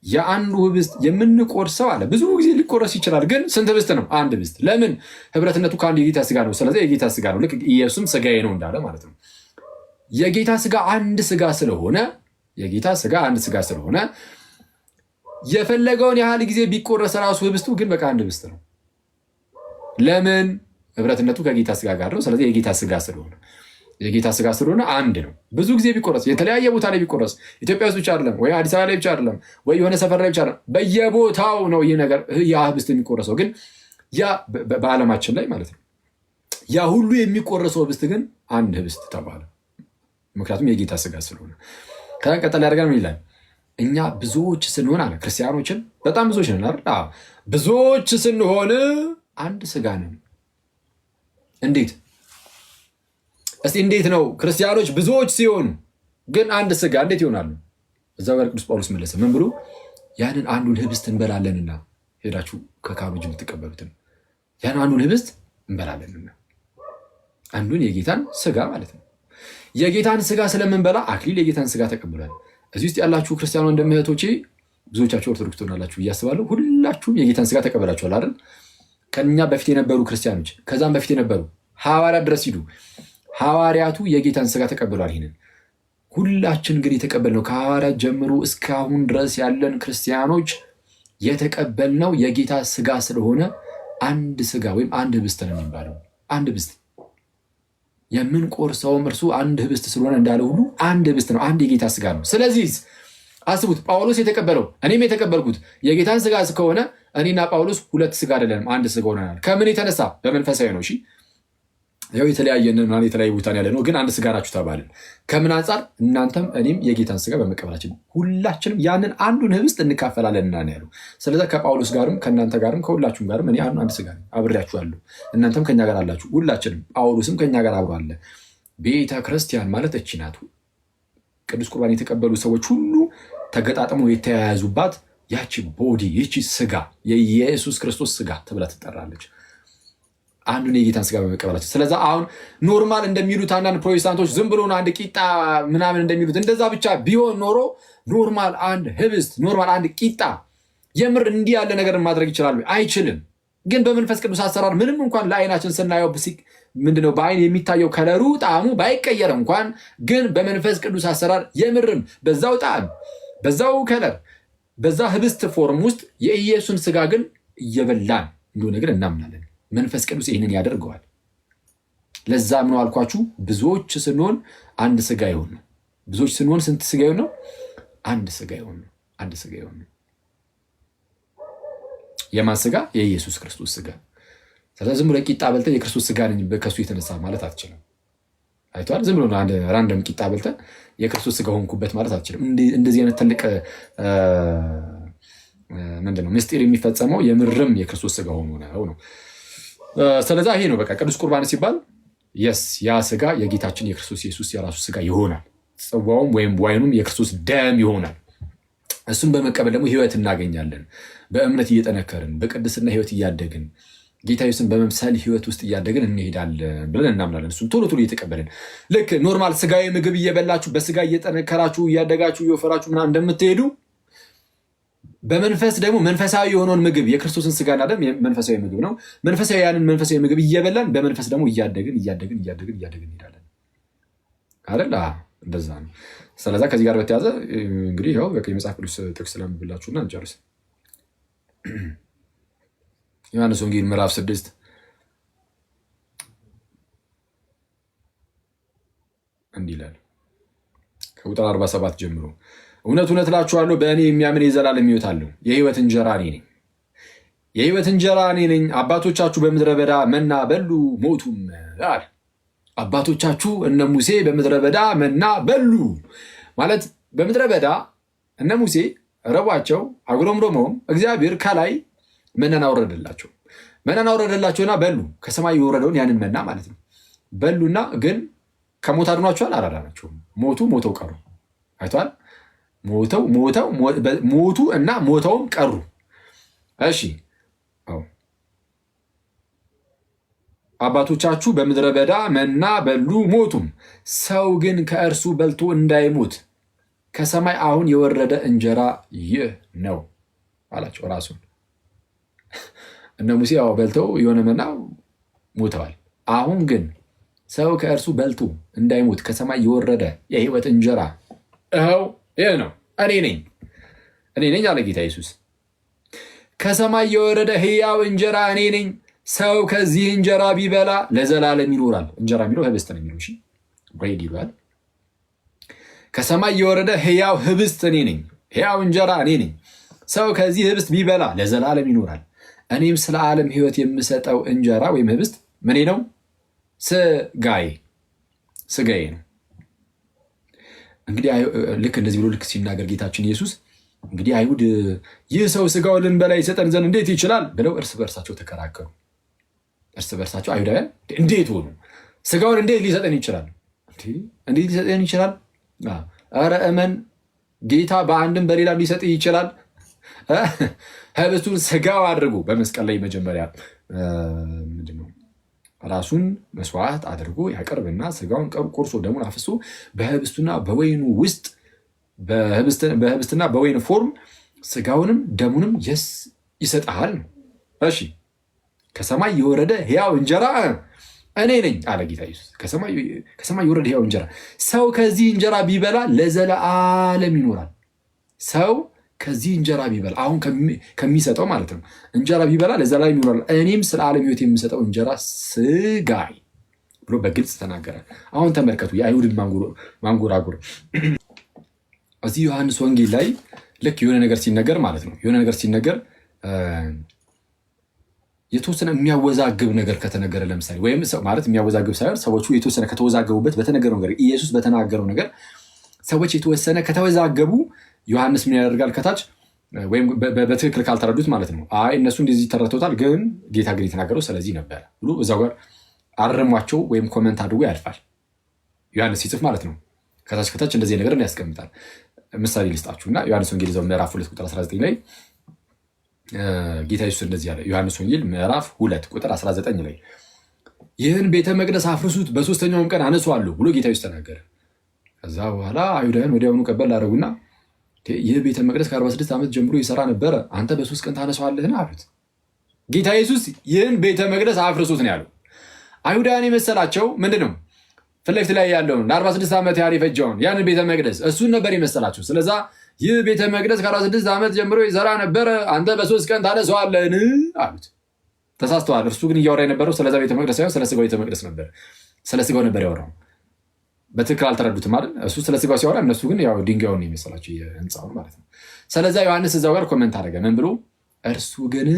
የአንዱ ህብስት የምንቆርሰው አለ ብዙ ጊዜ ሊቆረስ ይችላል። ግን ስንት ህብስት ነው? አንድ ህብስት። ለምን? ህብረትነቱ ከአንድ የጌታ ስጋ ነው። ስለዚህ የጌታ ስጋ ነው። ልክ ኢየሱስም ስጋዬ ነው እንዳለ ማለት ነው። የጌታ ስጋ አንድ ስጋ ስለሆነ የፈለገውን ያህል ጊዜ ቢቆረስ ራሱ ህብስቱ ግን በቃ አንድ ህብስት ነው። ለምን? ህብረትነቱ ከጌታ ስጋ ጋር ነው። ስለዚህ የጌታ ስጋ ስለሆነ አንድ ነው። ብዙ ጊዜ ቢቆረስ የተለያየ ቦታ ላይ ቢቆረስ ኢትዮጵያ ውስጥ ብቻ አይደለም፣ ወይ አዲስ አበባ ላይ ብቻ አይደለም፣ ወይ የሆነ ሰፈር ላይ ብቻ አይደለም፣ በየቦታው ነው ይህ ነገር ያ ህብስት የሚቆረሰው። ግን ያ በዓለማችን ላይ ማለት ነው ያ ሁሉ የሚቆረሰው ህብስት ግን አንድ ህብስት ተባለ። ምክንያቱም የጌታ ስጋ ስለሆነ። ከቀጠል ያደርጋል ምን ይላል? እኛ ብዙዎች ስንሆን አለ ክርስቲያኖችን በጣም ብዙዎች ነን አይደል? ብዙዎች ስንሆን አንድ ስጋ ነን። እንዴት እስቲ እንዴት ነው ክርስቲያኖች ብዙዎች ሲሆኑ ግን አንድ ስጋ እንዴት ይሆናሉ? እዛው ጋር ቅዱስ ጳውሎስ መለሰ። ምን ብሎ? ያንን አንዱን ህብስት እንበላለንና፣ ሄዳችሁ ከካህኑ እጅ የምትቀበሉትን ያን አንዱን ህብስት እንበላለንና፣ አንዱን የጌታን ስጋ ማለት ነው። የጌታን ስጋ ስለምንበላ አክሊል የጌታን ስጋ ተቀብሏል። እዚህ ውስጥ ያላችሁ ክርስቲያኖ እንደምህቶቼ ብዙዎቻችሁ ኦርቶዶክስ ትሆናላችሁ ብዬ አስባለሁ። ሁላችሁም የጌታን ስጋ ተቀበላችኋል አይደል? ከኛ በፊት የነበሩ ክርስቲያኖች፣ ከዛም በፊት የነበሩ ሐዋርያት ድረስ ሂዱ። ሐዋርያቱ የጌታን ስጋ ተቀብሏል። ይህንን ሁላችን ግን የተቀበልነው ከሐዋርያት ጀምሮ እስካሁን ድረስ ያለን ክርስቲያኖች የተቀበልነው የጌታ ስጋ ስለሆነ አንድ ስጋ ወይም አንድ ህብስት ነው የሚባለው። አንድ ህብስት የምንቆርሰውም እርሱ አንድ ህብስት ስለሆነ እንዳለ ሁሉ አንድ ህብስት ነው፣ አንድ የጌታ ስጋ ነው። ስለዚህ አስቡት፣ ጳውሎስ የተቀበለው እኔም የተቀበልኩት የጌታን ስጋ ከሆነ እኔና ጳውሎስ ሁለት ስጋ አይደለንም፣ አንድ ስጋ ሆነናል። ከምን የተነሳ? በመንፈሳዊ ነው። እሺ ያው የተለያየን የተለያየ ቦታ ያለ ነው፣ ግን አንድ ስጋ ናችሁ ተባልን። ከምን አንጻር? እናንተም እኔም የጌታን ስጋ በመቀበላችን ሁላችንም ያንን አንዱን ህብስት እንካፈላለን እና ነው ያለው። ስለዚህ ከጳውሎስ ጋርም ከእናንተ ጋርም ከሁላችሁም ጋርም እኔ አንድ ስጋ ነኝ፣ አብሬያችኋለሁ። እናንተም ከኛ ጋር አላችሁ፣ ሁላችንም። ጳውሎስም ከኛ ጋር አብሮ አለ። ቤተ ክርስቲያን ማለት እቺ ናት። ቅዱስ ቁርባን የተቀበሉ ሰዎች ሁሉ ተገጣጥመው የተያያዙባት ያቺ ቦዲ፣ ይቺ ስጋ የኢየሱስ ክርስቶስ ስጋ ተብላ ትጠራለች። አንዱን የጌታን ስጋ በመቀበላቸው። ስለዚ አሁን ኖርማል እንደሚሉት አንዳንድ ፕሮቴስታንቶች ዝም ብሎ አንድ ቂጣ ምናምን እንደሚሉት እንደዛ ብቻ ቢሆን ኖሮ ኖርማል አንድ ህብስት፣ ኖርማል አንድ ቂጣ የምር እንዲህ ያለ ነገር ማድረግ ይችላሉ? አይችልም። ግን በመንፈስ ቅዱስ አሰራር ምንም እንኳን ለአይናችን ስናየው ምንድነው በአይን የሚታየው ከለሩ ጣዕሙ ባይቀየር እንኳን ግን በመንፈስ ቅዱስ አሰራር የምርም በዛው ጣዕም በዛው ከለር በዛ ህብስት ፎርም ውስጥ የኢየሱስን ስጋ ግን እየበላን እንደሆነ ግን እናምናለን። መንፈስ ቅዱስ ይህንን ያደርገዋል። ለዛም ነው አልኳችሁ ብዙዎች ስንሆን አንድ ስጋ ይሆን ነው። ብዙዎች ስንሆን ስንት ስጋ ይሆን ነው? አንድ ስጋ ይሆን ነው። አንድ ስጋ ይሆን ነው። የማን ስጋ? የኢየሱስ ክርስቶስ ስጋ። ስለዚህ ዝም ብሎ ቂጣ በልተህ የክርስቶስ ስጋ ነኝ ከሱ የተነሳ ማለት አትችልም። አይተዋል። ዝም ብሎ አንድ ራንደም ቂጣ በልተህ የክርስቶስ ስጋ ሆንኩበት ማለት አትችልም። እንደዚህ አይነት ትልቅ ምንድነው ምስጢር የሚፈጸመው የምርም የክርስቶስ ስጋ ሆኖ ነው። ስለዛ ይሄ ነው በቃ ቅዱስ ቁርባን ሲባል የስ ያ ስጋ የጌታችን የክርስቶስ ኢየሱስ የራሱ ስጋ ይሆናል። ጽዋውም ወይም ዋይኑም የክርስቶስ ደም ይሆናል። እሱን በመቀበል ደግሞ ህይወት እናገኛለን። በእምነት እየጠነከርን በቅድስና ህይወት እያደግን ጌታ ኢየሱስን በመምሰል ህይወት ውስጥ እያደግን እንሄዳለን ብለን እናምናለን። እሱን ቶሎ ቶሎ እየተቀበልን ልክ ኖርማል ስጋዊ ምግብ እየበላችሁ በስጋ እየጠነከራችሁ እያደጋችሁ እየወፈራችሁ ምናምን እንደምትሄዱ በመንፈስ ደግሞ መንፈሳዊ የሆነውን ምግብ የክርስቶስን ስጋና ደም መንፈሳዊ ምግብ ነው። መንፈሳዊ ያንን መንፈሳዊ ምግብ እየበላን በመንፈስ ደግሞ እያደግን እንሄዳለን አይደል? እንደዛ ነው። ስለዛ ከዚህ ጋር በተያዘ እንግዲህ ያው በቃ የመጽሐፍ ቅዱስ ጥቅስ ስለምብላችሁና እንጨርስ። ዮሐንስ ወንጌል ምዕራፍ 6 እንዲህ ይላል ከቁጥር 47 ጀምሮ እውነት እውነት እላችኋለሁ በእኔ የሚያምን የዘላለም ሕይወት አለው። የሕይወት እንጀራ እኔ ነኝ። የሕይወት እንጀራ እኔ ነኝ። አባቶቻችሁ በምድረ በዳ መና በሉ ሞቱም አለ። አባቶቻችሁ እነ ሙሴ በምድረ በዳ መና በሉ ማለት በምድረ በዳ እነ ሙሴ ረቧቸው አጉረምርመውም እግዚአብሔር ከላይ መናን አውረደላቸውና በሉ። ከሰማይ የወረደውን ያንን መና ማለት ነው። በሉና ግን ከሞት አድኗቸዋል? አላዳናቸውም። ሞተው ቀሩ። አይተዋል። ሞቱ እና ሞተውም ቀሩ። እሺ አባቶቻችሁ በምድረ በዳ መና በሉ ሞቱም፣ ሰው ግን ከእርሱ በልቶ እንዳይሞት ከሰማይ አሁን የወረደ እንጀራ ይህ ነው አላቸው። ራሱን እነ ሙሴ በልተው የሆነ መና ሞተዋል። አሁን ግን ሰው ከእርሱ በልቶ እንዳይሞት ከሰማይ የወረደ የሕይወት እንጀራ ይህ ነው፣ እኔ ነኝ አለ ጌታ ኢየሱስ። ከሰማይ የወረደ ሕያው እንጀራ እኔ ነኝ። ሰው ከዚህ እንጀራ ቢበላ ለዘላለም ይኖራል። እንጀራ የሚለው ህብስት ነው የሚለው ብሬድ ይሏል። ከሰማይ የወረደ ሕያው ህብስት እኔ ነኝ፣ ሕያው እንጀራ እኔ ነኝ። ሰው ከዚህ ህብስት ቢበላ ለዘላለም ይኖራል። እኔም ስለ ዓለም ሕይወት የምሰጠው እንጀራ ወይም ህብስት ምኔ ነው? ስጋዬ ነው። እንግዲህ ልክ እንደዚህ ብሎ ልክ ሲናገር ጌታችን ኢየሱስ እንግዲህ አይሁድ ይህ ሰው ስጋውን ልንበላ ይሰጠን ዘንድ እንዴት ይችላል ብለው እርስ በርሳቸው ተከራከሩ። እርስ በርሳቸው አይሁዳውያን እንዴት ሆኑ? ስጋውን እንዴት ሊሰጠን ይችላል? እንዴት ሊሰጠን ይችላል? ኧረ እመን ጌታ በአንድም በሌላ ሊሰጥ ይችላል። ህብስቱን ስጋው አድርጎ በመስቀል ላይ መጀመሪያ ምንድነው ራሱን መስዋዕት አድርጎ ያቀርብና ስጋውን ቆርሶ ደሙን አፍሶ በህብስቱና በወይኑ ውስጥ በህብስትና በወይን ፎርም ስጋውንም ደሙንም ይሰጣል ነው። እሺ ከሰማይ የወረደ ሕያው እንጀራ እኔ ነኝ አለ ጌታ ኢየሱስ። ከሰማይ የወረደ ሕያው እንጀራ፣ ሰው ከዚህ እንጀራ ቢበላ ለዘለዓለም ይኖራል። ሰው ከዚህ እንጀራ ቢበላ አሁን ከሚሰጠው ማለት ነው እንጀራ ቢበላ ለዘላለም ይኖራል። እኔም ስለ ዓለም ሕይወት የምሰጠው እንጀራ ስጋዬ ብሎ በግልጽ ተናገረ። አሁን ተመልከቱ የአይሁድን ማንጎራጉር። እዚህ ዮሐንስ ወንጌል ላይ ልክ የሆነ ነገር ሲነገር ማለት ነው የሆነ ነገር ሲነገር የተወሰነ የሚያወዛግብ ነገር ከተነገረ ለምሳሌ ወይም ማለት የሚያወዛግብ ሳይሆን ሰዎቹ የተወሰነ ከተወዛገቡበት በተነገረው ነገር ኢየሱስ በተናገረው ነገር ሰዎች የተወሰነ ከተወዛገቡ ዮሐንስ ምን ያደርጋል? ከታች ወይም በትክክል ካልተረዱት ማለት ነው አይ እነሱ እንደዚህ ተረድተውታል፣ ግን ጌታ ግን የተናገረው ስለዚህ ነበር ብሎ እዛው ጋር አርሟቸው ወይም ኮመንት አድርጎ ያልፋል። ዮሐንስ ሲጽፍ ማለት ነው ከታች እንደዚህ ነገር ያስቀምጣል። ምሳሌ ልስጣችሁና ዮሐንስ ወንጌል እዛው ምዕራፍ 2 ቁጥር 19 ላይ ጌታ ኢየሱስ እንደዚህ አለ። ዮሐንስ ወንጌል ምዕራፍ 2 ቁጥር 19 ላይ ይህን ቤተ መቅደስ አፍርሱት በሶስተኛውም ቀን አነሳዋለሁ ብሎ ጌታ ኢየሱስ ተናገረ። ከዛ በኋላ አይሁዳውያን ወዲያውኑ ቀበል አደረጉና ይህ ቤተ መቅደስ ከ46 ዓመት ጀምሮ ይሰራ ነበረ፣ አንተ በ3 ቀን ታነሳዋለህን አሉት። ጌታ ኢየሱስ ይህን ቤተ መቅደስ አፍርሱት ነው ያለው። አይሁዳውያን የመሰላቸው ምንድን ነው? ፊት ለፊት ላይ ያለውን ለ46 ዓመት ያህል የፈጀውን ያንን ቤተ መቅደስ እሱን ነበር የመሰላቸው። ስለዛ ይህ ቤተ መቅደስ ከ46 ዓመት ጀምሮ ይሰራ ነበረ፣ አንተ በ3 ቀን ታነሳዋለህን አሉት። ተሳስተዋል። እርሱ ግን እያወራ የነበረው ስለዛ ቤተ መቅደስ ሳይሆን ስለ ስጋው ቤተ መቅደስ ነበር። ስለ ስጋው ነበር ያወራው። በትክክል አልተረዱትም አይደል? እሱ ስለ ስጋው ሲያወራ እነሱ ግን ያው ድንጋዩን የመሰላቸው የህንፃውን ማለት ነው። ስለዛ ዮሐንስ እዛው ጋር ኮመንት አደረገ። ምን ብሎ? እርሱ ግን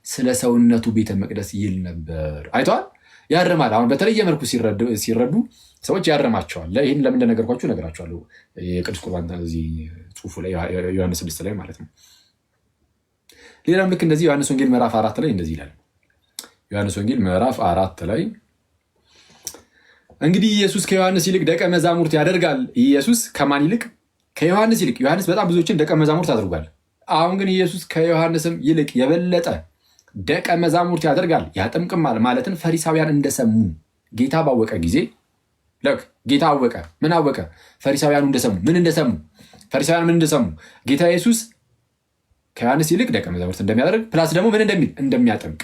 ስለ ሰውነቱ ቤተ መቅደስ ይል ነበር። አይተዋል? ያርማል። አሁን በተለየ መልኩ ሲረዱ ሰዎች ያርማቸዋል። ይህን ለምን እንደነገርኳችሁ እነግራችኋለሁ። የቅዱስ ቁርባን እዚህ ጽሑፉ ላይ ዮሐንስ 6 ላይ ማለት ነው። ሌላም ልክ እንደዚህ ዮሐንስ ወንጌል ምዕራፍ 4 ላይ እንደዚህ ይላል። ዮሐንስ ወንጌል ምዕራፍ 4 ላይ እንግዲህ ኢየሱስ ከዮሐንስ ይልቅ ደቀ መዛሙርት ያደርጋል። ኢየሱስ ከማን ይልቅ? ከዮሐንስ ይልቅ። ዮሐንስ በጣም ብዙዎችን ደቀ መዛሙርት አድርጓል። አሁን ግን ኢየሱስ ከዮሐንስም ይልቅ የበለጠ ደቀ መዛሙርት ያደርጋል፣ ያጠምቅማል። ማለትን ፈሪሳውያን እንደሰሙ ጌታ ባወቀ ጊዜ ጌታ አወቀ። ምን አወቀ? ፈሪሳውያኑ እንደሰሙ ምን እንደሰሙ? ፈሪሳውያን ምን እንደሰሙ? ጌታ ኢየሱስ ከዮሐንስ ይልቅ ደቀ መዛሙርት እንደሚያደርግ ፕላስ ደግሞ ምን እንደሚል እንደሚያጠምቅ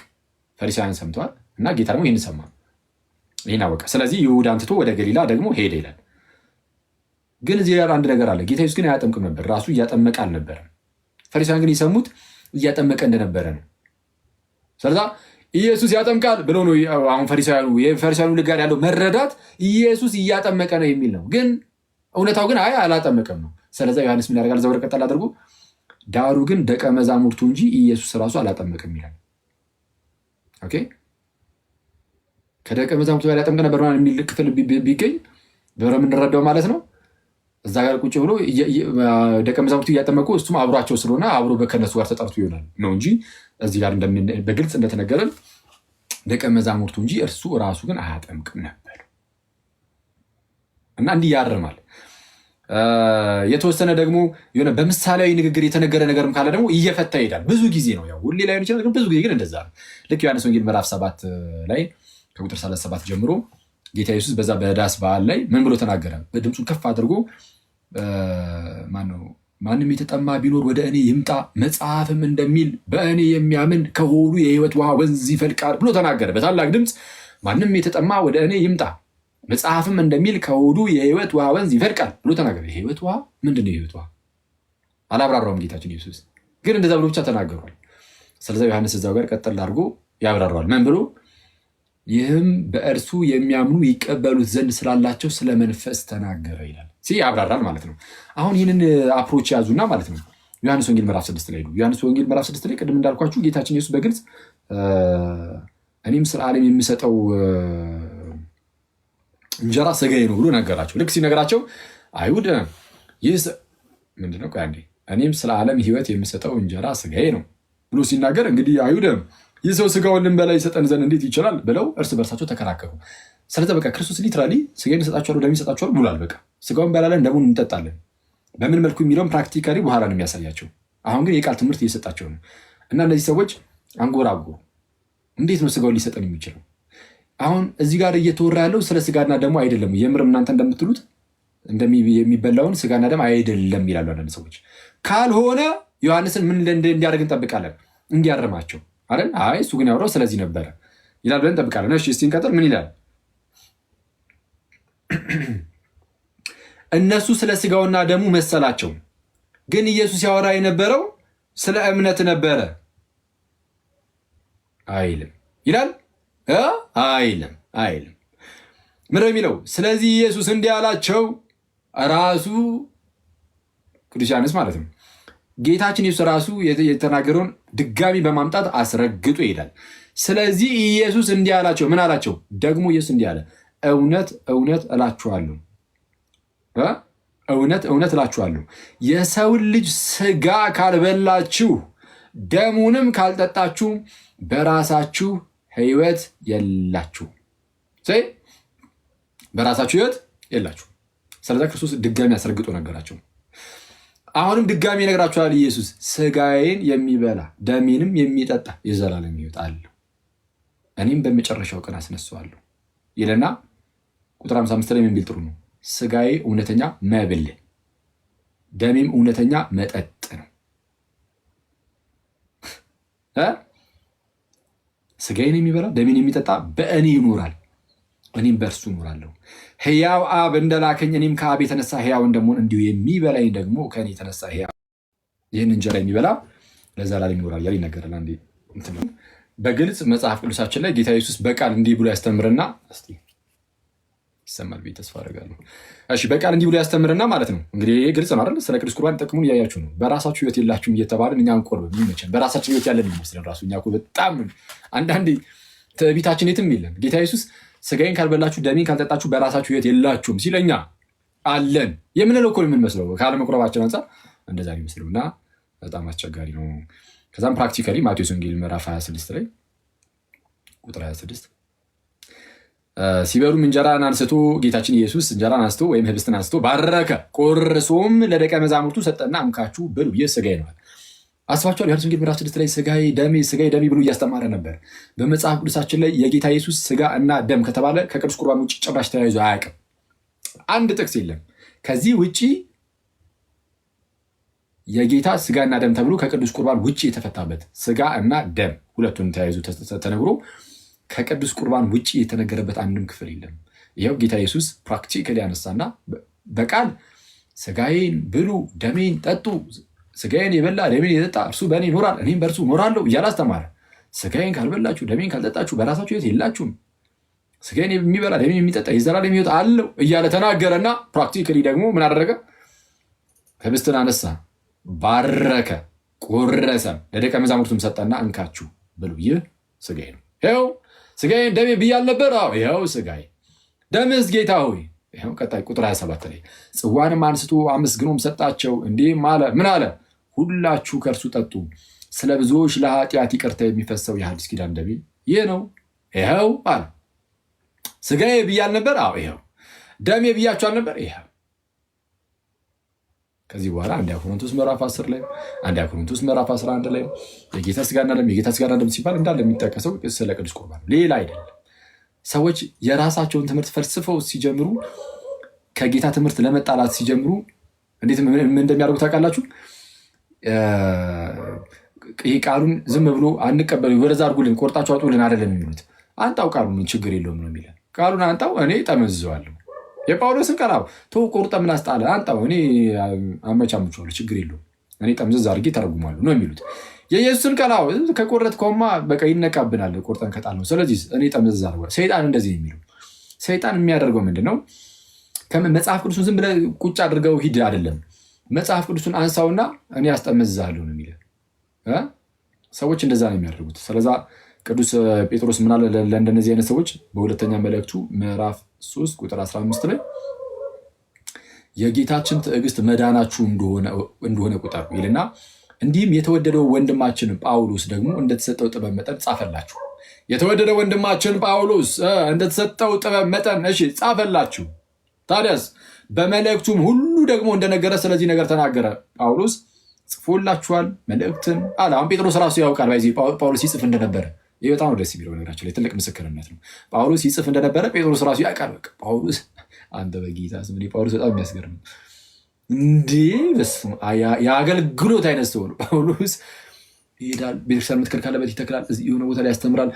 ፈሪሳውያን ሰምተዋል። እና ጌታ ደግሞ ይህን ሰማ፣ ይህን አወቀ። ስለዚህ ይሁዳን ትቶ ወደ ገሊላ ደግሞ ሄደ ይላል። ግን እዚህ ጋር አንድ ነገር አለ። ጌታ ኢየሱስ ግን አያጠምቅም ነበር፣ ራሱ እያጠመቀ አልነበረም። ፈሪሳውያን ግን የሰሙት እያጠመቀ እንደነበረ ነው። ስለዛ ኢየሱስ ያጠምቃል ብሎ ነው አሁን ፈሪሳውያኑ ልጋር ያለው መረዳት ኢየሱስ እያጠመቀ ነው የሚል ነው። ግን እውነታው ግን አላጠመቀም ነው። ስለዛ ዮሐንስ ምን ያደርጋል? ዘወር ቀጠል አድርጎ ዳሩ ግን ደቀ መዛሙርቱ እንጂ ኢየሱስ ራሱ አላጠመቅም ይላል። ኦኬ ከደቀ መዛሙርቱ ጋር ያጠምቅ ነበር የሚል ክፍል ቢገኝ በምንረዳው ማለት ነው። እዛ ጋር ቁጭ ብሎ ደቀ መዛሙርቱ እያጠመቁ እሱም አብሯቸው ስለሆነ አብሮ ከነሱ ጋር ተጠርቶ ይሆናል ነው እንጂ እዚህ ጋር በግልጽ እንደተነገረን ደቀ መዛሙርቱ እንጂ እርሱ ራሱ ግን አያጠምቅም ነበር እና እንዲህ ያርማል። የተወሰነ ደግሞ የሆነ በምሳሌያዊ ንግግር የተነገረ ነገርም ካለ ደግሞ እየፈታ ይሄዳል። ብዙ ጊዜ ነው ያው ሁሌ ላይ ይችላል፣ ግን ብዙ ጊዜ ግን እንደዛ ነው። ልክ ዮሐንስ ወንጌል ምዕራፍ 7 ላይ ከቁጥር 37 ጀምሮ ጌታ ኢየሱስ በዛ በዳስ በዓል ላይ ምን ብሎ ተናገረ? በድምፁን ከፍ አድርጎ ማንም የተጠማ ቢኖር ወደ እኔ ይምጣ፣ መጽሐፍም እንደሚል በእኔ የሚያምን ከሆዱ የሕይወት ውሃ ወንዝ ይፈልቃል ብሎ ተናገረ በታላቅ ድምፅ። ማንም የተጠማ ወደ እኔ ይምጣ፣ መጽሐፍም እንደሚል ከሆዱ የሕይወት ውሃ ወንዝ ይፈልቃል ብሎ ተናገረ። የሕይወት ውሃ ምንድን ነው? የሕይወት ውሃ አላብራራውም ጌታችን ኢየሱስ፣ ግን እንደዛ ብሎ ብቻ ተናገሯል። ስለዚ ዮሐንስ እዛው ጋር ቀጠል አድርጎ ያብራራዋል። ምን ብሎ? ይህም በእርሱ የሚያምኑ ይቀበሉት ዘንድ ስላላቸው ስለ መንፈስ ተናገረ ይላል። ያብራራል ማለት ነው። አሁን ይህንን አፕሮች ያዙና ማለት ነው ዮሐንስ ወንጌል ምዕራፍ 6 ላይ ነው። ዮሐንስ ወንጌል ምዕራፍ 6 ላይ ቅድም እንዳልኳችሁ ጌታችን ኢየሱስ በግልጽ እኔም ስለ ዓለም የሚሰጠው እንጀራ ስጋዬ ነው ብሎ ነገራቸው። ልክ ሲነገራቸው አይሁድ ይህ ምንድነው? ቆይ አንዴ እኔም ስለ ዓለም ሕይወት የምሰጠው እንጀራ ስጋዬ ነው ብሎ ሲናገር እንግዲህ አይሁድም ይህ ሰው ስጋውን ልንበላ ይሰጠን ዘንድ እንዴት ይችላል ብለው እርስ በርሳቸው ተከራከሩ። ስለዚህ በቃ ክርስቶስ ሊትራሊ ስጋዬን እሰጣችኋለሁ ደሜን እሰጣችኋለሁ ብሏል። በቃ ስጋውን እንበላለን ደሙን እንጠጣለን። በምን መልኩ የሚለውን ፕራክቲካሊ በኋላ ነው የሚያሳያቸው። አሁን ግን የቃል ትምህርት እየሰጣቸው ነው። እና እነዚህ ሰዎች አንጎራጎሩ። እንዴት ነው ስጋውን ሊሰጠን የሚችለው? አሁን እዚህ ጋር እየተወራ ያለው ስለ ስጋና ደሙ አይደለም። የምርም እናንተ እንደምትሉት የሚበላውን ስጋና ደም አይደለም ይላሉ አንዳንድ ሰዎች። ካልሆነ ዮሐንስን ምን እንዲያደርግ እንጠብቃለን? እንዲያርማቸው አይደል? አይ እሱ ግን ያወራው ስለዚህ ነበረ ይላል ብለን እንጠብቃለን። እሺ እስቲ እንቀጥል። ምን ይላል? እነሱ ስለ ስጋውና ደሙ መሰላቸው፣ ግን ኢየሱስ ያወራ የነበረው ስለ እምነት ነበረ አይልም ይላል። አይልም ምንድን ነው የሚለው? ስለዚህ ኢየሱስ እንዲህ አላቸው፣ ራሱ ቅዱስ ዮሐንስ ማለት ነው። ጌታችን ኢየሱስ ራሱ የተናገረውን ድጋሚ በማምጣት አስረግጦ ይሄዳል። ስለዚህ ኢየሱስ እንዲህ አላቸው። ምን አላቸው? ደግሞ ኢየሱስ እንዲህ አለ፣ እውነት እውነት እላችኋለሁ እውነት እላችኋለሁ የሰውን ልጅ ስጋ ካልበላችሁ ደሙንም ካልጠጣችሁ በራሳችሁ ሕይወት የላችሁ። በራሳችሁ ሕይወት የላችሁ። ስለዛ ክርስቶስ ድጋሚ አስረግጦ ነገራቸው። አሁንም ድጋሚ ይነግራችኋል ኢየሱስ፣ ስጋዬን የሚበላ ደሜንም የሚጠጣ የዘላለም ሕይወት አለው፣ እኔም በመጨረሻው ቀን አስነሳዋለሁ ይለና ቁጥር 55 ላይ ምን ቢል ጥሩ ነው? ስጋዬ እውነተኛ መብል ደሜም እውነተኛ መጠጥ ነው። ስጋዬን የሚበላ ደሜን የሚጠጣ በእኔ ይኖራል፣ እኔም በእርሱ እኖራለሁ። ሕያው አብ እንደላከኝ እኔም ከአብ የተነሳ ሕያው እንደምሆን እንዲሁ የሚበላኝ ደግሞ ከእኔ የተነሳ ሕያው፣ ይህን እንጀራ የሚበላ ለዘላለም ይኖራል እያለ ይነገራል። አንዴ በግልጽ መጽሐፍ ቅዱሳችን ላይ ጌታ ኢየሱስ በቃል እንዲህ ብሎ ያስተምርና እስቲ ይሰማል ብዬ ተስፋ አደርጋለሁ። እሺ በቃል እንዲህ ብሎ ያስተምርና ማለት ነው። እንግዲህ ይህ ግልጽ ነው አይደል? ስለ ቅዱስ ቁርባን ጥቅሙን እያያችሁ ነው። በራሳችሁ ሕይወት የላችሁም እየተባልን እኛ አንቆርብም። ይመቸን። በራሳችን ሕይወት ያለን ይመስለን ራሱ እኛ እኮ በጣም አንዳንዴ ትዕቢታችን የትም የለም። ጌታ ኢየሱስ ስጋዬን ካልበላችሁ ደሜን ካልጠጣችሁ በራሳችሁ ሕይወት የላችሁም ሲለኛ አለን የምንለው እኮ የምንመስለው ካለመቁረባችን አንጻር እንደዛ ይመስለው እና በጣም አስቸጋሪ ነው። ከዛም ፕራክቲካሊ ማቴዎስ ወንጌል ምዕራፍ 26 ላይ ቁጥር 26 ሲበሉም እንጀራን አንስቶ ጌታችን ኢየሱስ እንጀራን አንስቶ ወይም ህብስትን አንስቶ ባረከ፣ ቆርሶም ለደቀ መዛሙርቱ ሰጠና እንካችሁ ብሉ ይህ ስጋዬ ነው። አስባችኋል? ዮሐንስ ወንጌል ምዕራፍ 6 ላይ ስጋዬ ደሜ ብሎ እያስተማረ ነበር። በመጽሐፍ ቅዱሳችን ላይ የጌታ ኢየሱስ ስጋ እና ደም ከተባለ ከቅዱስ ቁርባን ውጭ ጭራሽ ተያይዞ አያውቅም። አንድ ጥቅስ የለም። ከዚህ ውጭ የጌታ ስጋና ደም ተብሎ ከቅዱስ ቁርባን ውጭ የተፈታበት ስጋ እና ደም ሁለቱን ተያይዞ ተነግሮ ከቅዱስ ቁርባን ውጭ የተነገረበት አንድም ክፍል የለም። ይኸው ጌታ ኢየሱስ ፕራክቲካሊ ያነሳና በቃል ስጋዬን ብሉ ደሜን ጠጡ፣ ስጋዬን የበላ ደሜን የጠጣ እርሱ በእኔ ይኖራል እኔም በእርሱ እኖራለሁ እያለ አስተማረ። ስጋዬን ካልበላችሁ ደሜን ካልጠጣችሁ በራሳችሁ ሕይወት የላችሁም፣ ስጋዬን የሚበላ ደሜን የሚጠጣ የዘላለም ሕይወት አለው እያለ ተናገረና ፕራክቲካሊ ደግሞ ምን አደረገ? ህብስትን አነሳ፣ ባረከ፣ ቆረሰም፣ ለደቀ መዛሙርቱም ሰጠና እንካችሁ ብሉ ይህ ስጋዬ ነው። ይኸው ስጋዬን ደሜ ብያል ነበር። ይኸው ስጋዬ ደምስ ጌታ ሆይ። ይኸው ቀጣይ ቁጥር 27 ላይ ጽዋንም አንስቶ አመስግኖም ሰጣቸው፣ እንዲህም አለ። ምን አለ? ሁላችሁ ከእርሱ ጠጡ፣ ስለ ብዙዎች ለኃጢአት ይቅርታ የሚፈሰው የሐዲስ ኪዳን ደሜ ይህ ነው። ይኸው አለ። ስጋዬ ብያል ነበር። ይኸው ደሜ ብያችኋል ነበር። ይኸው ከዚህ በኋላ አንደኛ ቆሮንቶስ ምዕራፍ 10 ላይ አንደኛ ቆሮንቶስ ምዕራፍ 11 ላይ የጌታ ስጋና ደም ሲባል እንዳለ የሚጠቀሰው ስለ ቅዱስ ቁርባን ሌላ አይደለም። ሰዎች የራሳቸውን ትምህርት ፈልስፈው ሲጀምሩ፣ ከጌታ ትምህርት ለመጣላት ሲጀምሩ እንዴት እንደሚያደርጉ ታውቃላችሁ? ይህ ቃሉን ዝም ብሎ አንቀበሉ፣ ወደዛ አድርጉልን፣ ቆርጣችሁ አውጡልን አይደለም የሚሉት። አንጣው ቃሉን ምን ችግር የለውም ነው የሚለን። ቃሉን አንጣው፣ እኔ ጠመዝዘዋለሁ። የጳውሎስን ቃል ተው ቆርጠ ምን አስጣለ? አንጣው፣ እኔ አመቻምቸዋለሁ፣ ችግር የለውም፣ እኔ ጠምዘዝ አድርጌ ተረጉማለሁ ነው የሚሉት። የኢየሱስን ቃል ከቆረጥ ከማ በቃ ይነቃብናል፣ ቆርጠን ከጣል ነው። ስለዚህ እኔ ጠምዘዝ አድርጓል። ሰይጣን እንደዚህ የሚለው ሰይጣን የሚያደርገው ምንድን ነው? መጽሐፍ ቅዱሱን ዝም ብለህ ቁጭ አድርገው ሂድ አይደለም፣ መጽሐፍ ቅዱሱን አንሳውና እኔ አስጠመዝዛለሁ ነው የሚለው። ሰዎች እንደዛ ነው የሚያደርጉት። ስለዛ ቅዱስ ጴጥሮስ ምናለ ለእንደነዚህ አይነት ሰዎች በሁለተኛ መልእክቱ ምዕራፍ 3 ቁጥር 15 ላይ የጌታችን ትዕግስት መዳናችሁ እንደሆነ ቁጠሩ ይልና እንዲህም የተወደደው ወንድማችን ጳውሎስ ደግሞ እንደተሰጠው ጥበብ መጠን ጻፈላችሁ። የተወደደው ወንድማችን ጳውሎስ እንደተሰጠው ጥበብ መጠን ጻፈላችሁ። ታዲያስ በመልእክቱም ሁሉ ደግሞ እንደነገረ ስለዚህ ነገር ተናገረ። ጳውሎስ ጽፎላችኋል መልእክትን አለ። አሁን ጴጥሮስ ራሱ ያውቃል ጳውሎስ ይጽፍ እንደነበረ። ይህ በጣም ደስ የሚለው ነገራችን ላይ ትልቅ ምስክርነት ነው። ጳውሎስ ይጽፍ እንደነበረ ጴጥሮስ ራሱ ያውቃል። በቃ ጳውሎስ አንተ በጌታ ስም ጳውሎስ በጣም የሚያስገርም እንዴ! በስመ አብ የአገልግሎት አይነት ሰው ነው ጳውሎስ። ይሄዳል፣ ቤተክርስቲያን መትከል ካለበት ይተክላል፣ የሆነ ቦታ ላይ ያስተምራል፣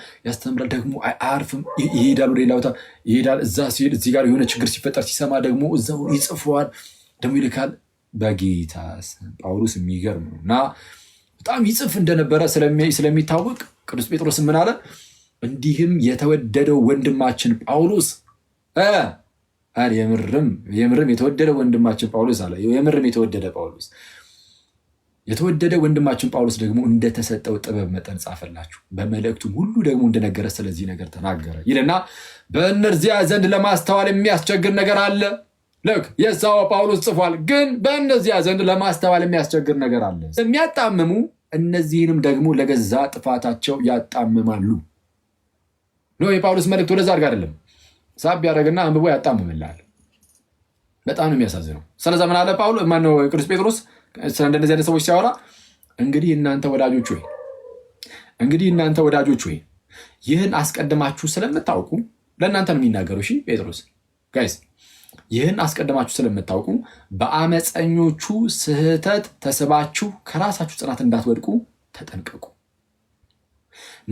ደግሞ አያርፍም፣ ይሄዳል፣ ወደ ሌላ ቦታ ይሄዳል። እዛ ሲሄድ እዚህ ጋር የሆነ ችግር ሲፈጠር ሲሰማ ደግሞ እዛው ይጽፈዋል፣ ደግሞ ይልካል። በጌታ ጳውሎስ የሚገርም ነው እና በጣም ይጽፍ እንደነበረ ስለሚታወቅ ቅዱስ ጴጥሮስ ምን አለ? እንዲህም የተወደደው ወንድማችን ጳውሎስ የምርም የተወደደ ወንድማችን ጳውሎስ አለ። የምርም የተወደደ ጳውሎስ የተወደደ ወንድማችን ጳውሎስ ደግሞ እንደተሰጠው ጥበብ መጠን ጻፈላችሁ፣ በመልእክቱም ሁሉ ደግሞ እንደነገረ ስለዚህ ነገር ተናገረ ይልና በእነዚያ ዘንድ ለማስተዋል የሚያስቸግር ነገር አለ። ልክ የዛው ጳውሎስ ጽፏል፣ ግን በእነዚያ ዘንድ ለማስተዋል የሚያስቸግር ነገር አለ። የሚያጣምሙ እነዚህንም ደግሞ ለገዛ ጥፋታቸው ያጣምማሉ። የጳውሎስ መልእክት ወደዛ አድርግ አይደለም፣ ሳብ ያደረግና አንብቦ ያጣምምላል። በጣም ነው የሚያሳዝነው። ስለዛ ምን አለ ማነው ቅዱስ ጴጥሮስ ስለ እንደነዚህ አይነት ሰዎች ሲያወራ እንግዲህ እናንተ ወዳጆች ሆይ ይህን አስቀድማችሁ ስለምታውቁ ለእናንተ ነው የሚናገሩ። እሺ ጴጥሮስ ጋይስ ይህን አስቀድማችሁ ስለምታውቁ በአመፀኞቹ ስህተት ተስባችሁ ከራሳችሁ ጽናት እንዳትወድቁ ተጠንቀቁ።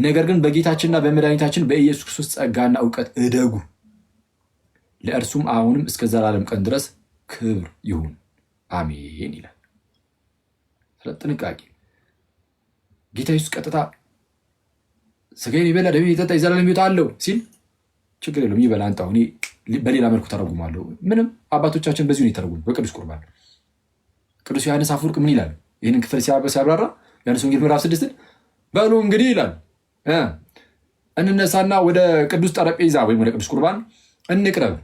ነገር ግን በጌታችንና በመድኃኒታችን በኢየሱስ ክርስቶስ ጸጋና እውቀት እደጉ። ለእርሱም አሁንም እስከ ዘላለም ቀን ድረስ ክብር ይሁን አሜን ይላል። ጥንቃቄ ጌታ ኢየሱስ ቀጥታ ስጋዬን ይበላ ደሜን ይጠጣ የዘላለም ሕይወት አለው ሲል ችግር የለውም ይበላ አንጣው፣ እኔ በሌላ መልኩ ተረጉማለሁ። ምንም አባቶቻችን በዚሁ የተረጉሙ በቅዱስ ቁርባን። ቅዱስ ዮሐንስ አፈወርቅ ምን ይላል? ይህንን ክፍል ሲያብራራ ዮሐንስ ወንጌል ምዕራፍ 6 በሉ እንግዲህ ይላል እንነሳና ወደ ቅዱስ ጠረጴዛ ወይም ወደ ቅዱስ ቁርባን እንቅረብ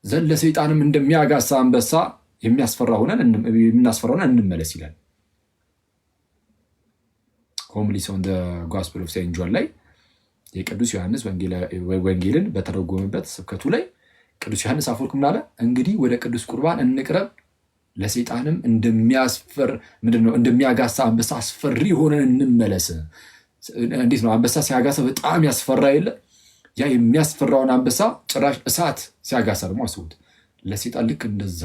ዘንድ ለሰይጣንም እንደሚያጋሳ አንበሳ የምናስፈራ ሆነን እንመለስ ይላል። ሆምሊስ ኦን ዘ ጎስፔል ኦፍ ሴንት ጆን ላይ የቅዱስ ዮሐንስ ወንጌልን በተረጎመበት ስብከቱ ላይ ቅዱስ ዮሐንስ አፈወርቅ ምን አለ? እንግዲህ ወደ ቅዱስ ቁርባን እንቅረብ ለሰይጣንም እንደሚያጋሳ አንበሳ አስፈሪ ሆነን እንመለስ። እንዴት ነው? አንበሳ ሲያጋሳ በጣም ያስፈራ የለ? ያ የሚያስፈራውን አንበሳ ጭራሽ እሳት ሲያጋሳ ደግሞ አስቡት። ለሰይጣን ልክ እንደዛ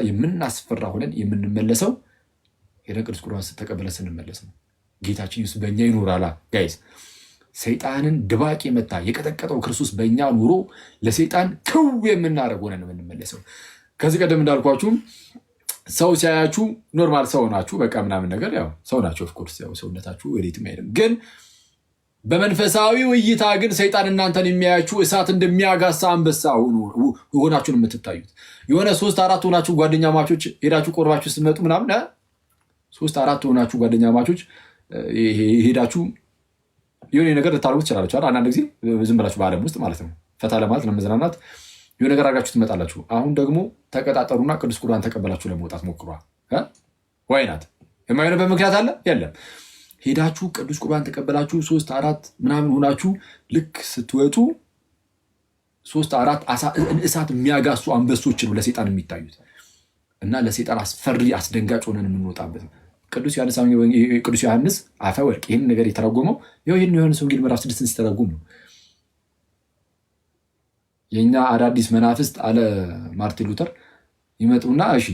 የምናስፈራ ሆነን የምንመለሰው ሄደን ቅዱስ ቁርባን ተቀበለ ስንመለስ ነው። ጌታችን ኢየሱስ በእኛ ይኖራላ ጋይስ። ሰይጣንን ድባቅ የመታ የቀጠቀጠው ክርስቶስ በእኛ ኑሮ ለሰይጣን ክው የምናደርግ ሆነን ነው የምንመለሰው። ከዚህ ቀደም እንዳልኳችሁም ሰው ሲያያችሁ ኖርማል ሰው ናችሁ፣ በቃ ምናምን ነገር ያው ሰው ናችሁ። ኦፍኮርስ ያው ሰውነታችሁ ወዴትም አይሄድም። ግን በመንፈሳዊ እይታ ግን ሰይጣን እናንተን የሚያያችሁ እሳት እንደሚያጋሳ አንበሳ ሆናችሁ ነው የምትታዩት። የሆነ 3-4 ሆናችሁ ጓደኛ ማቾች ሄዳችሁ ቆርባችሁ ስትመጡ ምናምን 3-4 ሆናችሁ ጓደኛ ማቾች ሄዳችሁ የሆነ ነገር ልታደርጉ ትችላላችሁ። አንዳንድ ጊዜ ዝም ብላችሁ በዓለም ውስጥ ማለት ነው ፈታ ለማለት ለመዝናናት የሆነ ነገር አድርጋችሁ ትመጣላችሁ። አሁን ደግሞ ተቀጣጠሩና ቅዱስ ቁርባን ተቀበላችሁ ለመውጣት ሞክሯ። ዋይናት የማይሆንበት ምክንያት አለ የለም። ሄዳችሁ ቅዱስ ቁርባን ተቀበላችሁ 3-4 ምናምን ሆናችሁ ልክ ስትወጡ 3-4 እሳት የሚያጋሱ አንበሶች ነው ለሰይጣን የሚታዩት እና ለሰይጣን አስፈሪ አስደንጋጭ ሆነን የምንወጣበት ነው። ቅዱስ ዮሐንስ አፈወርቅ ይህን ነገር የተረጎመው ይህን ዮሐንስ ወንጌል ምዕራፍ 6 ሲተረጉም ነው። የእኛ አዳዲስ መናፍስት አለ ማርቲን ሉተር ይመጡና እሺ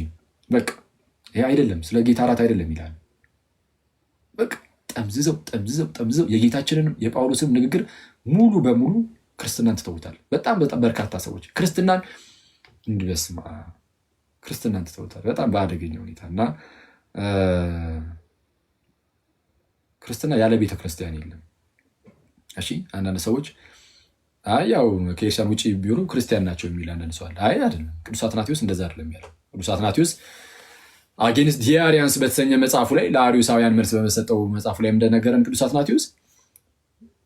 በቃ ይሄ አይደለም ስለ ጌታ እራት አይደለም ይላል። በቃ ጠምዝዘው የጌታችንንም የጳውሎስም ንግግር ሙሉ በሙሉ ክርስትናን ትተውታል። በጣም በርካታ ሰዎች ክርስትናን ትተውታል በጣም በአደገኛ ሁኔታ እና ክርስትና ያለ ቤተ ክርስቲያን የለም። እሺ አንዳንድ ሰዎች ያው ከክርስቲያን ውጭ ቢሆኑ ክርስቲያን ናቸው የሚል አንዳንድ ሰው አለ። አይደለም። ቅዱስ አትናቴዎስ እንደዛ አይደለም ያለው። ቅዱስ አትናቴዎስ አጌንስት ዲያሪያንስ በተሰኘ መጽሐፉ ላይ ለአሪዮሳውያን መልስ በመሰጠው መጽሐፉ ላይ እንደነገረን ቅዱስ አትናቴዎስ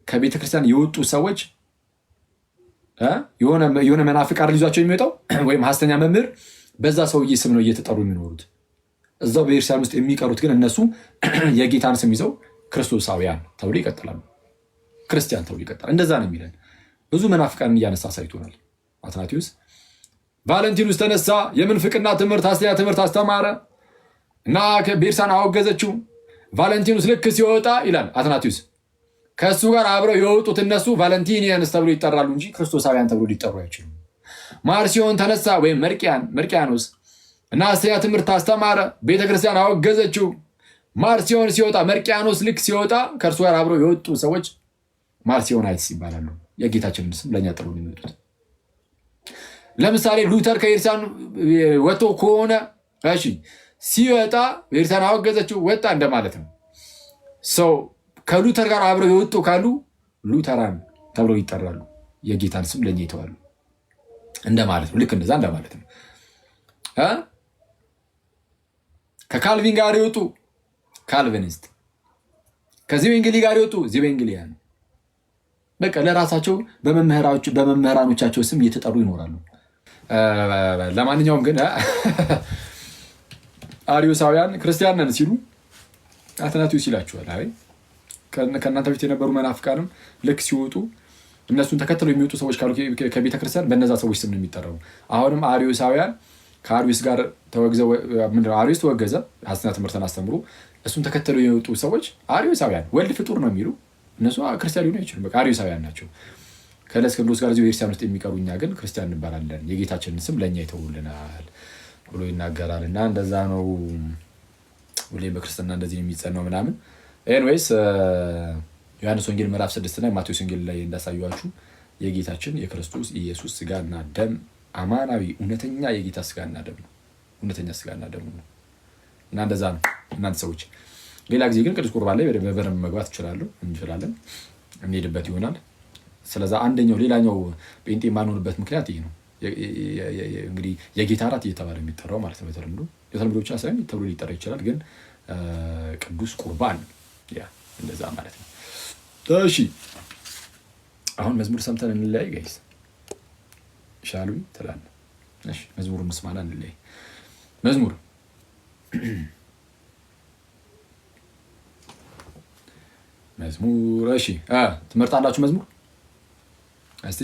ከቤተ ክርስቲያን የወጡ ሰዎች የሆነ መናፍቅ አይደል ይዟቸው የሚወጣው ወይም ሐሰተኛ መምህር በዛ ሰውዬ ስም ነው እየተጠሩ የሚኖሩት። እዛው በቤተክርስቲያን ውስጥ የሚቀሩት ግን እነሱ የጌታን ስም ይዘው ክርስቶሳውያን ተብሎ ይቀጥላሉ። ክርስቲያን ተብሎ ይቀጥላል። እንደዛ ነው የሚለን። ብዙ መናፍቃንን እያነሳ ሳይቶናል አትናቴዎስ። ቫለንቲኑስ ተነሳ፣ የምንፍቅና ትምህርት ሐሰተኛ ትምህርት አስተማረ እና ቤርሳን አወገዘችው። ቫለንቲኑስ ልክ ሲወጣ ይላል አትናቴዎስ፣ ከእሱ ጋር አብረው የወጡት እነሱ ቫለንቲኒያንስ ተብሎ ይጠራሉ እንጂ ክርስቶሳውያን ተብሎ ሊጠሩ አይችሉም። ማርሲዮን ተነሳ ወይም መርቂያኖስ እና ሐሰተኛ ትምህርት አስተማረ፣ ቤተክርስቲያን አወገዘችው። ማርሲዮን ሲወጣ፣ መርቂያኖስ ልክ ሲወጣ ከእርሱ ጋር አብረው የወጡ ሰዎች ማርሲዮናይትስ ይባላሉ። የጌታችንን ስም ለእኛ ጥሩ የሚመጡት። ለምሳሌ ሉተር ከቤተክርስቲያን ወጥቶ ከሆነ እሺ፣ ሲወጣ ቤተክርስቲያን አወገዘችው ወጣ እንደማለት ነው። ሰው ከሉተር ጋር አብረው የወጡ ካሉ ሉተራን ተብለው ይጠራሉ። የጌታን ስም ለእኛ ይተዋሉ እንደማለት ነው። ልክ እንደዛ እንደማለት ነው። ከካልቪን ጋር የወጡ ካልቪኒስት፣ ከዚዌንግሊ ጋር የወጡ ዚዌንግሊያን። በቃ ለራሳቸው በመምህራኖቻቸው ስም እየተጠሩ ይኖራሉ። ለማንኛውም ግን አሪዮሳውያን ክርስቲያን ነን ሲሉ አትናቴዎስ ይላቸዋል። አይ ከእናንተ በፊት የነበሩ መናፍቃንም ልክ ሲወጡ እነሱን ተከትለው የሚወጡ ሰዎች ካሉ ከቤተክርስቲያን በነዛ ሰዎች ስም ነው የሚጠራው። አሁንም አሪዮሳውያን ከአሪዮስ ጋር ተወግዘው አሪዮስ ተወገዘ፣ ሐሰተኛ ትምህርትን አስተምሩ። እሱን ተከትለው የወጡ ሰዎች አሪዮሳውያን ወልድ ፍጡር ነው የሚሉ እነሱ ክርስቲያን ሊሆኑ አይችሉም። በቃ አሪዮሳውያን ናቸው። ከእስክንድሮስ ጋር እዚሁ ቤተክርስቲያን ውስጥ የሚቀሩ እኛ ግን ክርስቲያን እንባላለን፣ የጌታችንን ስም ለእኛ ይተውልናል ብሎ ይናገራል። እና እንደዛ ነው ሁሌ በክርስትና እንደዚህ የሚጸናው ምናምን። ኤንዌይስ ዮሐንስ ወንጌል ምዕራፍ 6 እና ማቴዎስ ወንጌል ላይ እንዳሳዩዋችሁ የጌታችን የክርስቶስ ኢየሱስ ስጋና ደም አማናዊ እውነተኛ የጌታ ስጋና ደም ነው። እውነተኛ ስጋና ደም ነው እና እንደዛ ነው። እናንተ ሰዎች ሌላ ጊዜ ግን ቅዱስ ቁርባን ላይ በደንብ መግባት እንችላለን፣ እንሄድበት ይሆናል። ስለዛ አንደኛው ሌላኛው ጴንጤ የማንሆንበት ምክንያት ይሄ ነው። እንግዲህ የጌታ እራት እየተባለ የሚጠራው ማለት ነው። የተለምዶ ብቻ ሳይሆን ተብሎ ሊጠራ ይችላል። ግን ቅዱስ ቁርባን እንደዛ ማለት ነው። እሺ አሁን መዝሙር ሰምተን እንለያይ ጋይስ። ሻሉ ትላለህ። እሺ መዝሙር እንስማና እንለያይ። መዝሙር እሺ ትመርጣላችሁ መዝሙር? እስቲ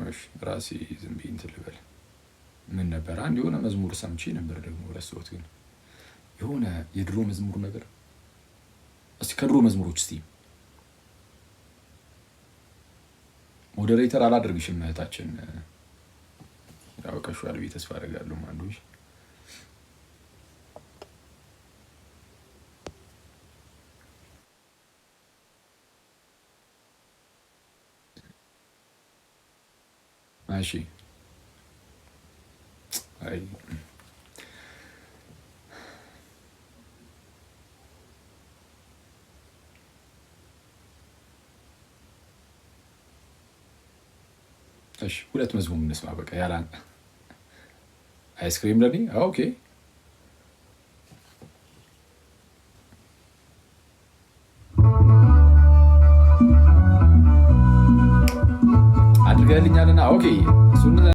እሺ ራሴ ዝም ብዬ እንትን ልበል። ምን ነበር አንድ የሆነ መዝሙር ሰምቼ ነበር ደግሞ ረሳሁት። ግን የሆነ የድሮ መዝሙር ነገር እስቲ ከድሮ መዝሙሮች እስቲ ሞዴሬተር አላደርግሽም እህታችን፣ ያውቀሽዋል ብዬ ተስፋ አደርጋለሁ። አንዱሽ እሺ አይ እሺ ሁለት መዝሙር እንስማ በቃ። ያላ አይስክሪም ለኔ ኦኬ። አድርገልኛልና ኦኬ እሱን